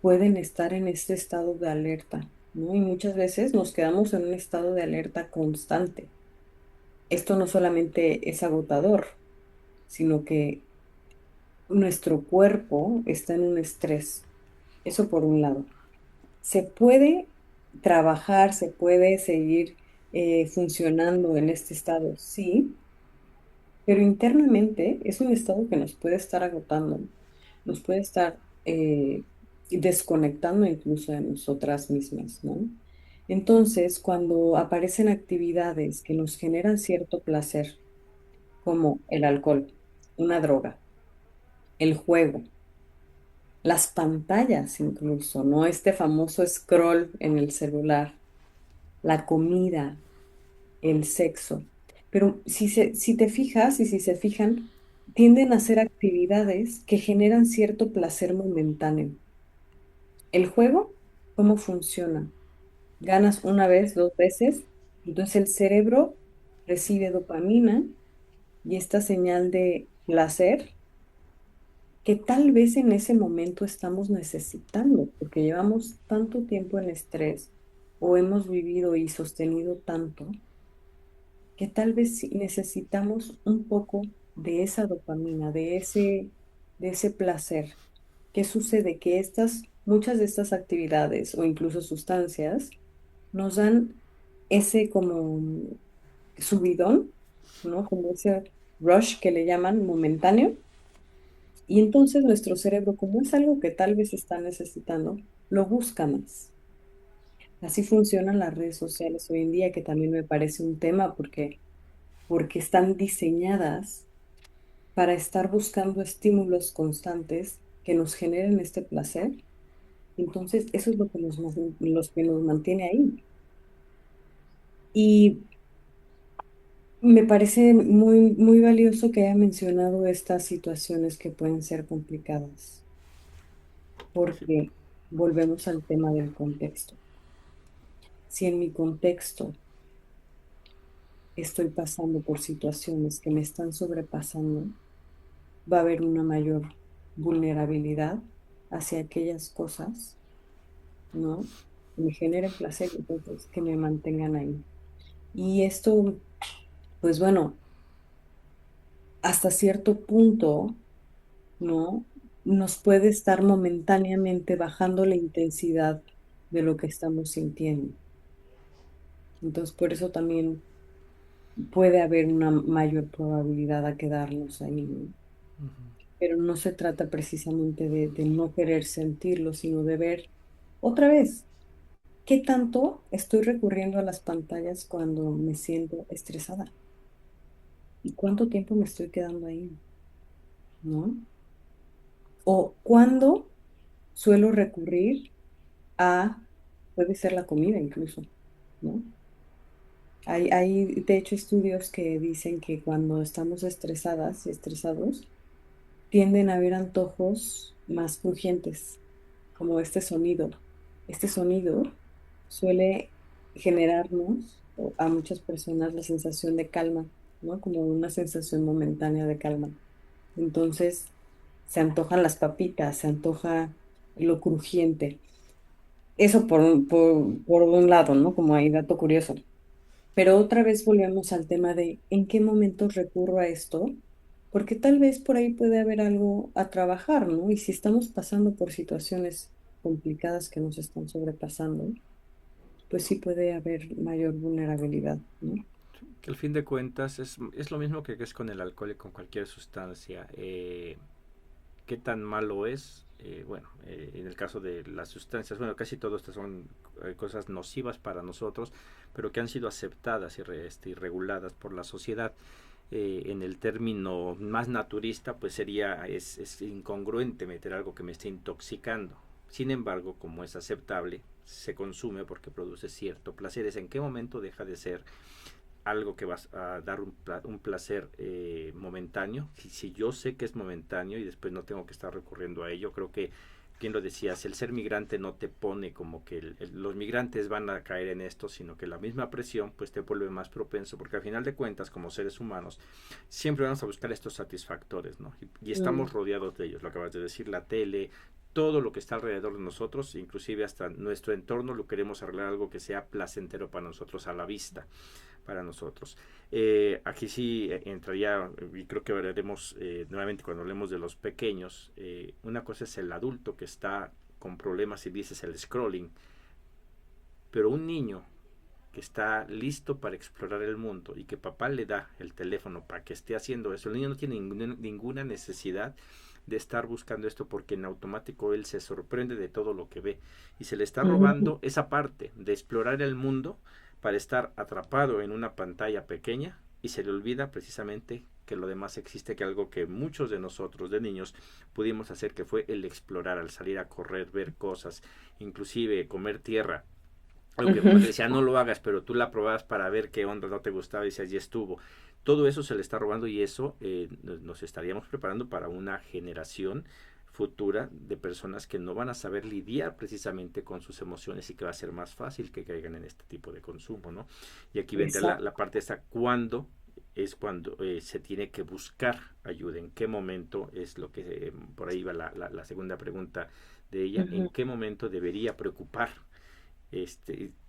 pueden estar en este estado de alerta, ¿no? Y muchas veces nos quedamos en un estado de alerta constante. Esto no solamente es agotador, sino que nuestro cuerpo está en un estrés. Eso por un lado. Se puede trabajar, se puede seguir funcionando en este estado, sí, pero internamente es un estado que nos puede estar agotando, nos puede estar desconectando incluso de nosotras mismas, ¿no? Entonces, cuando aparecen actividades que nos generan cierto placer, como el alcohol, una droga, el juego, las pantallas incluso, ¿no? Este famoso scroll en el celular, la comida, el sexo. Pero si te fijas y si se fijan, tienden a ser actividades que generan cierto placer momentáneo. El juego, ¿cómo funciona? Ganas una vez, dos veces, entonces el cerebro recibe dopamina y esta señal de placer que tal vez en ese momento estamos necesitando, porque llevamos tanto tiempo en estrés o hemos vivido y sostenido tanto que tal vez sí necesitamos un poco de esa dopamina, de ese placer. ¿Qué sucede? Que muchas de estas actividades o incluso sustancias nos dan ese como subidón, ¿no? Como ese rush que le llaman momentáneo. Y entonces nuestro cerebro, como es algo que tal vez está necesitando, lo busca más. Así funcionan las redes sociales hoy en día, que también me parece un tema porque están diseñadas para estar buscando estímulos constantes que nos generen este placer. Entonces, eso es lo que nos mantiene ahí. Y me parece muy, muy valioso que haya mencionado estas situaciones que pueden ser complicadas, Sí, porque volvemos al tema del contexto. Si en mi contexto estoy pasando por situaciones que me están sobrepasando, va a haber una mayor vulnerabilidad hacia aquellas cosas, ¿no? Que me generen placer, entonces que me mantengan ahí. Y esto, pues bueno, hasta cierto punto, ¿no? Nos puede estar momentáneamente bajando la intensidad de lo que estamos sintiendo. Entonces, por eso también puede haber una mayor probabilidad a quedarnos ahí, ¿no? Pero no se trata precisamente de no querer sentirlo, sino de ver otra vez qué tanto estoy recurriendo a las pantallas cuando me siento estresada y cuánto tiempo me estoy quedando ahí, ¿no? O cuándo suelo recurrir a, puede ser la comida incluso, ¿no? Hay de hecho estudios que dicen que cuando estamos estresadas y estresados, tienden a haber antojos más crujientes, como este sonido. Este sonido suele generarnos a muchas personas la sensación de calma, ¿no? Como una sensación momentánea de calma. Entonces, se antojan las papitas, se antoja lo crujiente. Eso por un lado, ¿no? Como hay dato curioso. Pero otra vez volvemos al tema de en qué momentos recurro a esto, porque tal vez por ahí puede haber algo a trabajar, ¿no? Y si estamos pasando por situaciones complicadas que nos están sobrepasando, pues sí puede haber mayor vulnerabilidad, ¿no? Que al fin de cuentas es lo mismo que es con el alcohol y con cualquier sustancia. ¿Qué tan malo es? Bueno, en el caso de las sustancias, bueno, casi todas estas son cosas nocivas para nosotros, pero que han sido aceptadas y reguladas por la sociedad. En el término más naturista, pues es incongruente meter algo que me esté intoxicando. Sin embargo, como es aceptable, se consume porque produce cierto placer. ¿Es en qué momento deja de ser algo que vas a dar un placer momentáneo? Si yo sé que es momentáneo y después no tengo que estar recurriendo a ello, creo que, quien lo decía, si el ser migrante no te pone como que los migrantes van a caer en esto, sino que la misma presión pues te vuelve más propenso, porque al final de cuentas, como seres humanos, siempre vamos a buscar estos satisfactores, ¿no? Y Mm, estamos rodeados de ellos, lo acabas de decir, la tele, todo lo que está alrededor de nosotros, inclusive hasta nuestro entorno, lo queremos arreglar algo que sea placentero para nosotros a la vista, para nosotros. Aquí sí entraría, y creo que veremos nuevamente cuando hablemos de los pequeños, una cosa es el adulto que está con problemas y dices el scrolling, pero un niño que está listo para explorar el mundo y que papá le da el teléfono para que esté haciendo eso, el niño no tiene ninguna necesidad de estar buscando esto porque en automático él se sorprende de todo lo que ve y se le está ujú, robando esa parte de explorar el mundo para estar atrapado en una pantalla pequeña y se le olvida precisamente que lo demás existe, que algo que muchos de nosotros de niños pudimos hacer, que fue el explorar, al salir a correr, ver cosas, inclusive comer tierra, algo que mamá te ujú. decía, no lo hagas, pero tú la probabas para ver qué onda, no te gustaba y decías, ya estuvo. Todo eso se le está robando y eso nos estaríamos preparando para una generación futura de personas que no van a saber lidiar precisamente con sus emociones y que va a ser más fácil que caigan en este tipo de consumo, ¿no? Y aquí vendrá la Exacto. parte esta, ¿cuándo es cuando se tiene que buscar ayuda? ¿En qué momento es lo que, por ahí va la segunda pregunta de ella, en Ujú. qué momento debería preocupar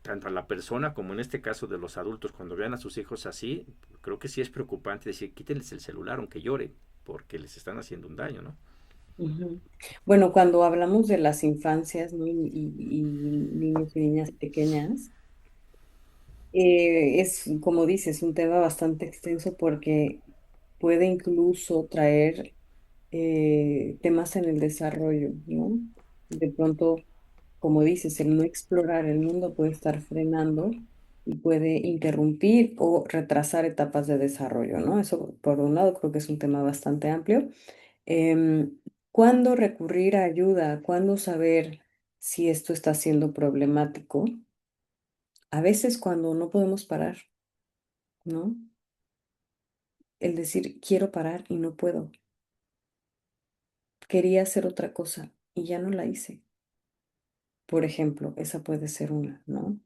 tanto a la persona como en este caso de los adultos, cuando vean a sus hijos así, creo que sí es preocupante decir, quítenles el celular aunque lloren, porque les están haciendo un daño, ¿no? Ujú. Bueno, cuando hablamos de las infancias, ¿no? Y niños y niñas pequeñas, es, como dices, un tema bastante extenso porque puede incluso traer temas en el desarrollo, ¿no? De pronto, como dices, el no explorar el mundo puede estar frenando y puede interrumpir o retrasar etapas de desarrollo, ¿no? Eso, por un lado, creo que es un tema bastante amplio. ¿Cuándo recurrir a ayuda? ¿Cuándo saber si esto está siendo problemático? A veces cuando no podemos parar, ¿no? El decir, quiero parar y no puedo. Quería hacer otra cosa y ya no la hice. Por ejemplo, esa puede ser una, ¿no?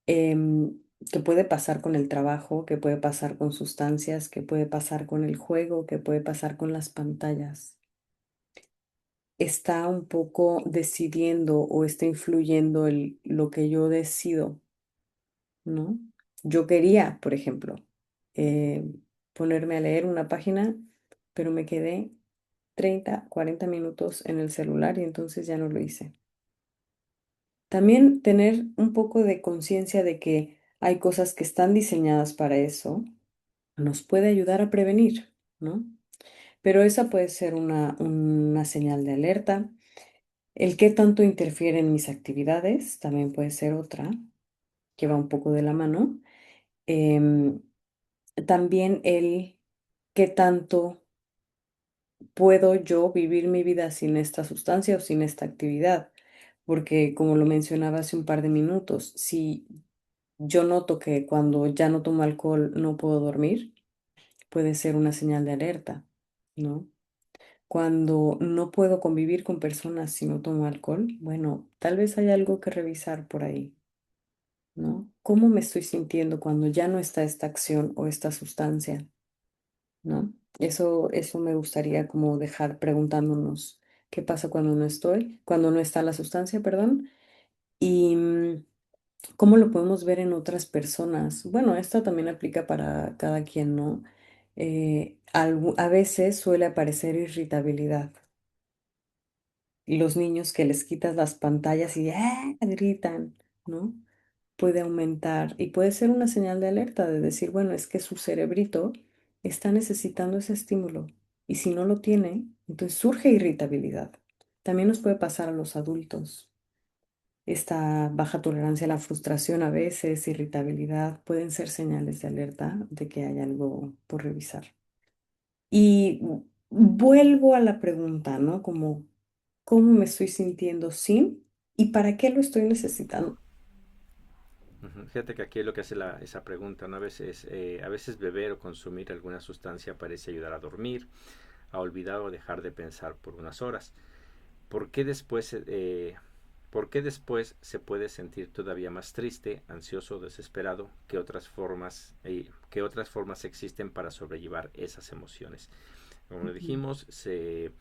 Que puede pasar con el trabajo, que puede pasar con sustancias, que puede pasar con el juego, que puede pasar con las pantallas. Está un poco decidiendo o está influyendo lo que yo decido, ¿no? Yo quería, por ejemplo, ponerme a leer una página, pero me quedé 30, 40 minutos en el celular y entonces ya no lo hice. También tener un poco de conciencia de que hay cosas que están diseñadas para eso, nos puede ayudar a prevenir, ¿no? Pero esa puede ser una señal de alerta. El qué tanto interfiere en mis actividades también puede ser otra, que va un poco de la mano. Em, También el qué tanto puedo yo vivir mi vida sin esta sustancia o sin esta actividad. Porque como lo mencionaba hace un par de minutos, si yo noto que cuando ya no tomo alcohol no puedo dormir, puede ser una señal de alerta, ¿no? Cuando no puedo convivir con personas si no tomo alcohol, bueno, tal vez hay algo que revisar por ahí, ¿no? ¿Cómo me estoy sintiendo cuando ya no está esta acción o esta sustancia, ¿no? Eso me gustaría como dejar preguntándonos qué pasa cuando no estoy, cuando no está la sustancia, perdón, y cómo lo podemos ver en otras personas. Bueno, esto también aplica para cada quien, ¿no? A veces suele aparecer irritabilidad. Y los niños que les quitas las pantallas y gritan, ¿no? Puede aumentar y puede ser una señal de alerta de decir, bueno, es que su cerebrito está necesitando ese estímulo y si no lo tiene, entonces surge irritabilidad. También nos puede pasar a los adultos. Esta baja tolerancia a la frustración a veces, irritabilidad, pueden ser señales de alerta de que hay algo por revisar. Y vuelvo a la pregunta, ¿no? Como, ¿cómo me estoy sintiendo sin y para qué lo estoy necesitando? Ujú. Fíjate que aquí es lo que hace esa pregunta, ¿no? A veces beber o consumir alguna sustancia parece ayudar a dormir, a olvidar o dejar de pensar por unas horas. ¿Por qué después, por qué después se puede sentir todavía más triste, ansioso o desesperado que otras formas existen para sobrellevar esas emociones? Como lo Ujú, dijimos, se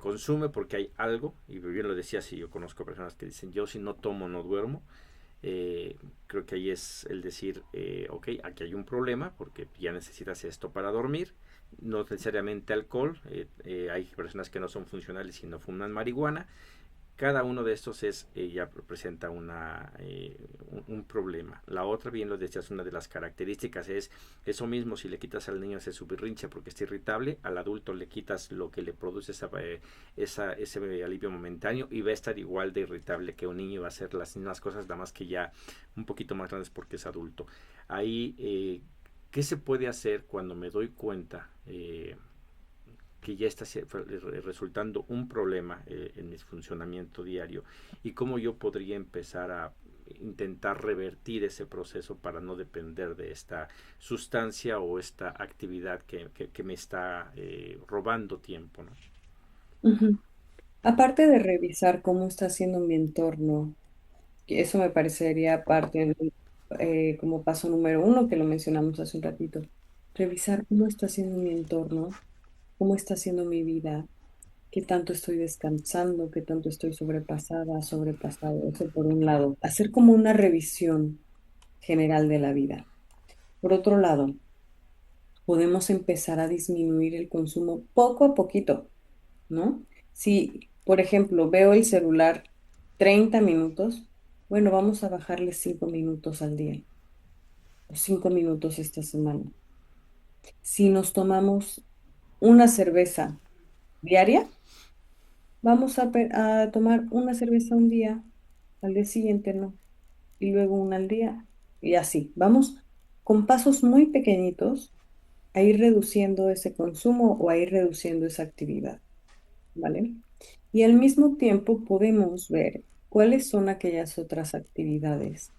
consume porque hay algo, y bien lo decía, si yo conozco personas que dicen, yo si no tomo no duermo. Creo que ahí es el decir, ok, aquí hay un problema porque ya necesitas esto para dormir, no necesariamente alcohol, hay personas que no son funcionales y no fuman marihuana. Cada uno de estos ya presenta un problema. La otra, bien lo decías, una de las características es eso mismo. Si le quitas al niño ese su berrinche porque está irritable, al adulto le quitas lo que le produce ese alivio momentáneo y va a estar igual de irritable que un niño, va a hacer las mismas cosas, nada más que ya un poquito más grandes porque es adulto. Ahí, ¿qué se puede hacer cuando me doy cuenta? Que ya está resultando un problema en mi funcionamiento diario y cómo yo podría empezar a intentar revertir ese proceso para no depender de esta sustancia o esta actividad que me está robando tiempo, ¿no? ujú. Aparte de revisar cómo está haciendo mi entorno, que eso me parecería como paso número uno que lo mencionamos hace un ratito, revisar cómo está haciendo mi entorno, cómo está haciendo mi vida, qué tanto estoy descansando, qué tanto estoy sobrepasada, sobrepasado. Eso por un lado, hacer como una revisión general de la vida. Por otro lado, podemos empezar a disminuir el consumo poco a poquito, ¿no? Si, por ejemplo, veo el celular 30 minutos, bueno, vamos a bajarle 5 minutos al día o 5 minutos esta semana. Si nos tomamos una cerveza diaria, vamos a tomar una cerveza un día, al día siguiente no, y luego una al día, y así. Vamos con pasos muy pequeñitos a ir reduciendo ese consumo o a ir reduciendo esa actividad, ¿vale? Y al mismo tiempo podemos ver cuáles son aquellas otras actividades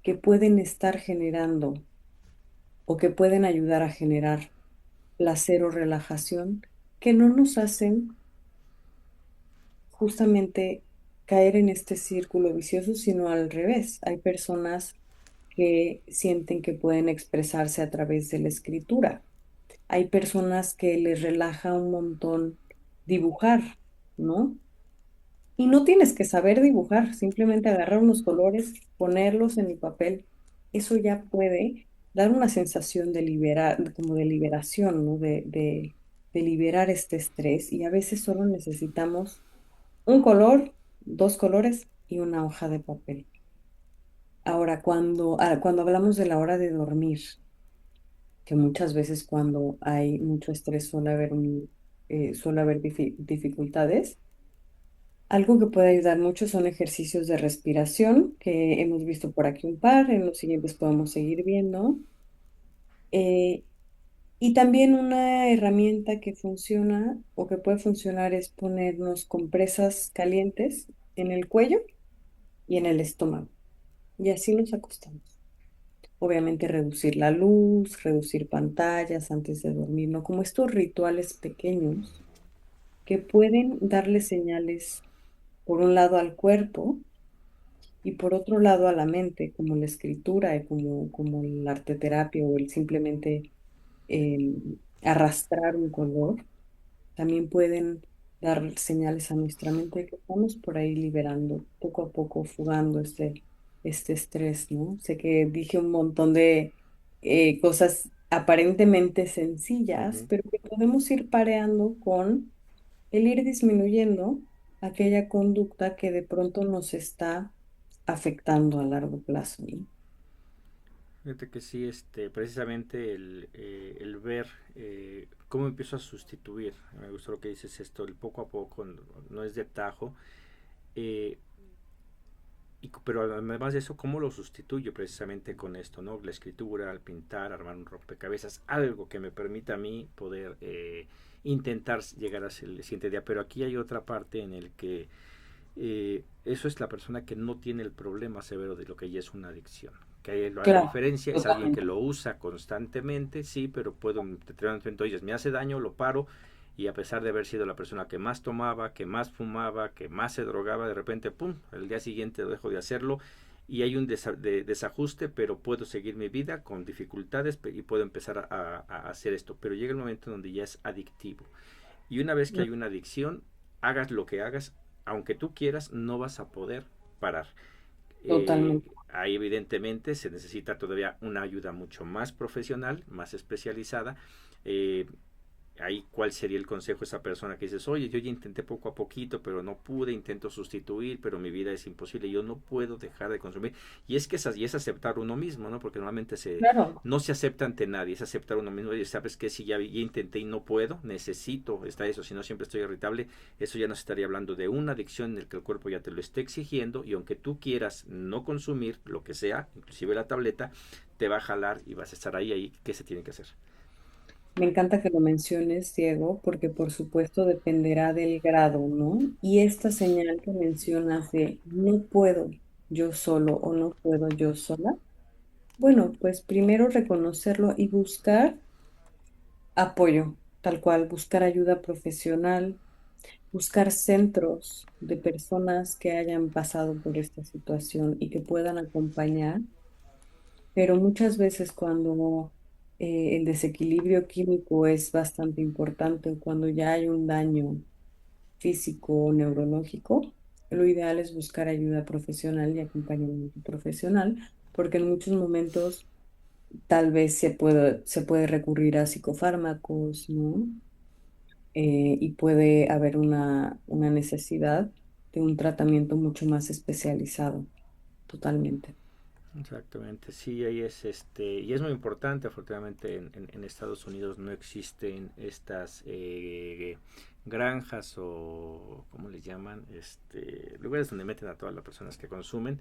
que pueden estar generando o que pueden ayudar a generar placer o relajación que no nos hacen justamente caer en este círculo vicioso, sino al revés. Hay personas que sienten que pueden expresarse a través de la escritura. Hay personas que les relaja un montón dibujar, ¿no? Y no tienes que saber dibujar, simplemente agarrar unos colores, ponerlos en el papel. Eso ya puede dar una sensación de liberar, como de liberación, ¿no? De liberar este estrés y a veces solo necesitamos un color, dos colores y una hoja de papel. Ahora, cuando hablamos de la hora de dormir, que muchas veces cuando hay mucho estrés suele haber dificultades, algo que puede ayudar mucho son ejercicios de respiración, que hemos visto por aquí un par, en los siguientes podemos seguir viendo. Eh, y también una herramienta que funciona o que puede funcionar es ponernos compresas calientes en el cuello y en el estómago. Y así nos acostamos. Obviamente reducir la luz, reducir pantallas antes de dormir, ¿no? Como estos rituales pequeños que pueden darle señales, por un lado, al cuerpo y por otro lado a la mente, como la escritura y como la arteterapia o el simplemente arrastrar un color, también pueden dar señales a nuestra mente de que estamos por ahí liberando, poco a poco, fugando este estrés, ¿no? Sé que dije un montón de cosas aparentemente sencillas, Ujú. pero que podemos ir pareando con el ir disminuyendo aquella conducta que de pronto nos está afectando a largo plazo, ¿no? Fíjate que sí, precisamente el ver cómo empiezo a sustituir. Me gustó lo que dices esto, el poco a poco, no es de tajo. eh, pero además de eso, ¿cómo lo sustituyo precisamente con esto, ¿no? La escritura, al pintar, armar un rompecabezas, algo que me permita a mí poder intentar llegar a el siguiente día. Pero aquí hay otra parte en el que eso es la persona que no tiene el problema severo de lo que ya es una adicción. Que la Claro, diferencia es alguien que totalmente. lo usa constantemente, sí, pero puedo en determinado momento, oye, me hace daño, lo paro, y a pesar de haber sido la persona que más tomaba, que más fumaba, que más se drogaba, de repente, pum, el día siguiente dejo de hacerlo y hay un desajuste, pero puedo seguir mi vida con dificultades y puedo empezar a hacer esto. Pero llega el momento donde ya es adictivo. Y una vez que hay una adicción, hagas lo que hagas, aunque tú quieras, no vas a poder parar. Totalmente. Ahí evidentemente se necesita todavía una ayuda mucho más profesional, más especializada. Eh, Ahí cuál sería el consejo a esa persona que dices, oye, yo ya intenté poco a poquito, pero no pude, intento sustituir, pero mi vida es imposible, yo no puedo dejar de consumir. Y es que y es aceptar uno mismo, ¿no? Porque normalmente Claro. no se acepta ante nadie, es aceptar uno mismo. Oye, sabes que si ya intenté y no puedo, necesito, está eso, si no siempre estoy irritable, eso ya nos estaría hablando de una adicción en el que el cuerpo ya te lo esté exigiendo y aunque tú quieras no consumir lo que sea, inclusive la tableta, te va a jalar y vas a estar ahí, ¿qué se tiene que hacer? Me encanta que lo menciones, Diego, porque por supuesto dependerá del grado, ¿no? Y esta señal que mencionas de no puedo yo solo o no puedo yo sola, bueno, pues primero reconocerlo y buscar apoyo, tal cual, buscar ayuda profesional, buscar centros de personas que hayan pasado por esta situación y que puedan acompañar, pero muchas veces cuando el desequilibrio químico es bastante importante, cuando ya hay un daño físico o neurológico, lo ideal es buscar ayuda profesional y acompañamiento profesional, porque en muchos momentos tal vez se puede recurrir a psicofármacos, ¿no? Y puede haber una necesidad de un tratamiento mucho más especializado, totalmente. Exactamente, sí, ahí es y es muy importante, afortunadamente en Estados Unidos no existen estas granjas o, ¿cómo les llaman? Lugares donde meten a todas las personas que consumen,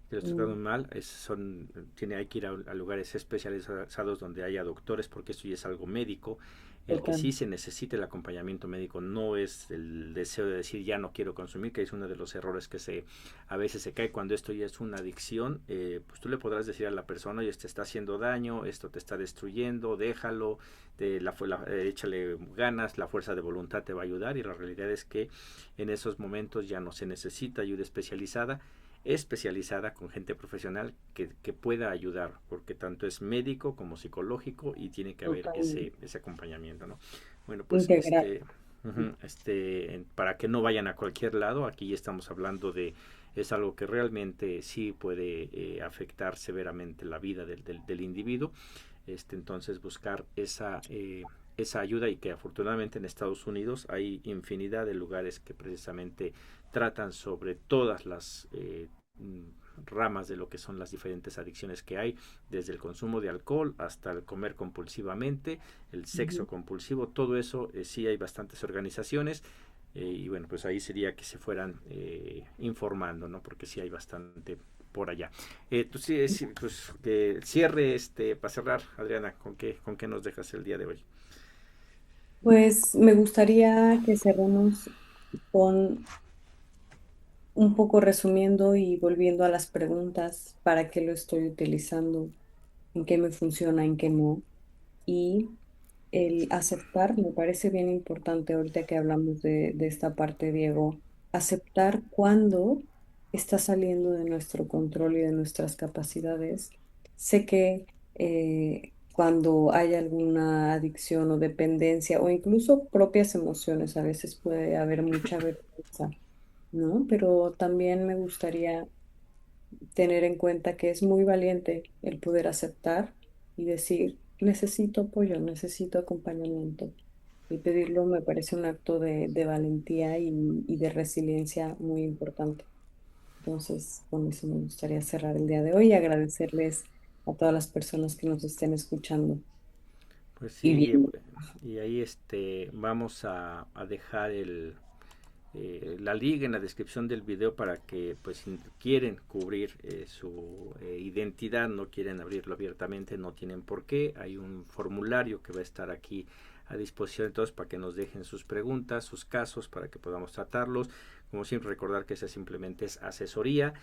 que los Mm, tratan mal, hay que ir a lugares especializados donde haya doctores, porque esto ya es algo médico. El que total. sí se necesita el acompañamiento médico no es el deseo de decir ya no quiero consumir, que es uno de los errores que a veces se cae cuando esto ya es una adicción. Pues tú le podrás decir a la persona, oye, te está haciendo daño, esto te está destruyendo, déjalo, échale ganas, la fuerza de voluntad te va a ayudar y la realidad es que en esos momentos ya no se necesita ayuda especializada con gente profesional que pueda ayudar, porque tanto es médico como psicológico y tiene que haber Totalmente. ese acompañamiento, ¿no? Bueno, pues Integral. para que no vayan a cualquier lado, aquí ya estamos hablando de es algo que realmente sí puede afectar severamente la vida del individuo. Entonces buscar esa ayuda, y que afortunadamente en Estados Unidos hay infinidad de lugares que precisamente tratan sobre todas las ramas de lo que son las diferentes adicciones que hay, desde el consumo de alcohol hasta el comer compulsivamente, el Ujú. sexo compulsivo, todo eso. Sí hay bastantes organizaciones, y bueno, pues ahí sería que se fueran informando, ¿no? Porque sí hay bastante por allá. Tú sí, sí, pues cierre, para cerrar, Adriana, con qué nos dejas el día de hoy? Pues me gustaría que cerremos con un poco resumiendo y volviendo a las preguntas, para qué lo estoy utilizando, en qué me funciona, en qué no. Y el aceptar, me parece bien importante ahorita que hablamos de esta parte, Diego, aceptar cuando está saliendo de nuestro control y de nuestras capacidades. Sé que cuando hay alguna adicción o dependencia o incluso propias emociones, a veces puede haber mucha vergüenza, ¿no? Pero también me gustaría tener en cuenta que es muy valiente el poder aceptar y decir, necesito apoyo, necesito acompañamiento. Y pedirlo me parece un acto de valentía y de resiliencia muy importante. Entonces, con eso me gustaría cerrar el día de hoy y agradecerles a todas las personas que nos estén escuchando Pues y sí, viendo. y ahí vamos a dejar la liga en la descripción del video, para que, pues, si quieren cubrir su identidad, no quieren abrirlo abiertamente, no tienen por qué. Hay un formulario que va a estar aquí a disposición, entonces, para que nos dejen sus preguntas, sus casos, para que podamos tratarlos. Como siempre, recordar que esa simplemente es asesoría.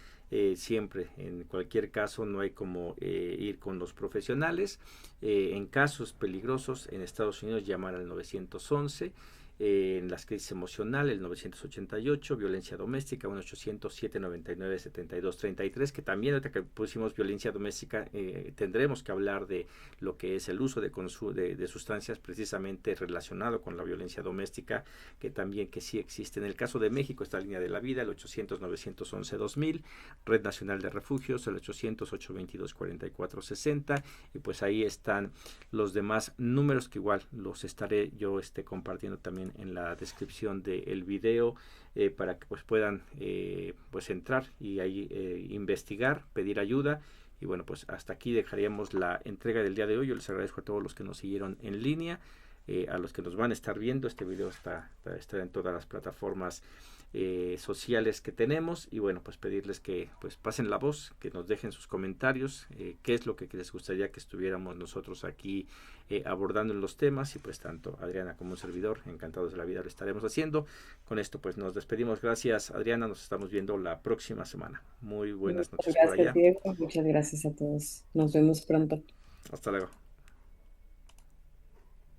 Siempre, en cualquier caso, no hay como ir con los profesionales. En casos peligrosos en Estados Unidos, llamar al 911. En las crisis emocionales, el 988, violencia doméstica, 1-800-799-7233, que también ahorita que pusimos violencia doméstica, tendremos que hablar de lo que es el uso de sustancias precisamente relacionado con la violencia doméstica, que también que sí existe. En el caso de México está la línea de la vida, el 800-911-2000, Red Nacional de Refugios, el 800-822-4460, y pues ahí están los demás números, que igual los estaré yo compartiendo también en la descripción del video, para que pues puedan pues entrar y ahí investigar, pedir ayuda. Y bueno, pues hasta aquí dejaríamos la entrega del día de hoy. Yo les agradezco a todos los que nos siguieron en línea, a los que nos van a estar viendo. Este video está en todas las plataformas sociales que tenemos. Y bueno, pues pedirles que pues pasen la voz, que nos dejen sus comentarios, qué es lo que les gustaría que estuviéramos nosotros aquí abordando en los temas. Y pues tanto Adriana como un servidor, encantados de la vida, lo estaremos haciendo. Con esto pues nos despedimos. Gracias, Adriana, nos estamos viendo la próxima semana. Muy buenas Muchas noches por gracias, allá. Diego. Muchas gracias a todos. Nos vemos pronto. Hasta luego.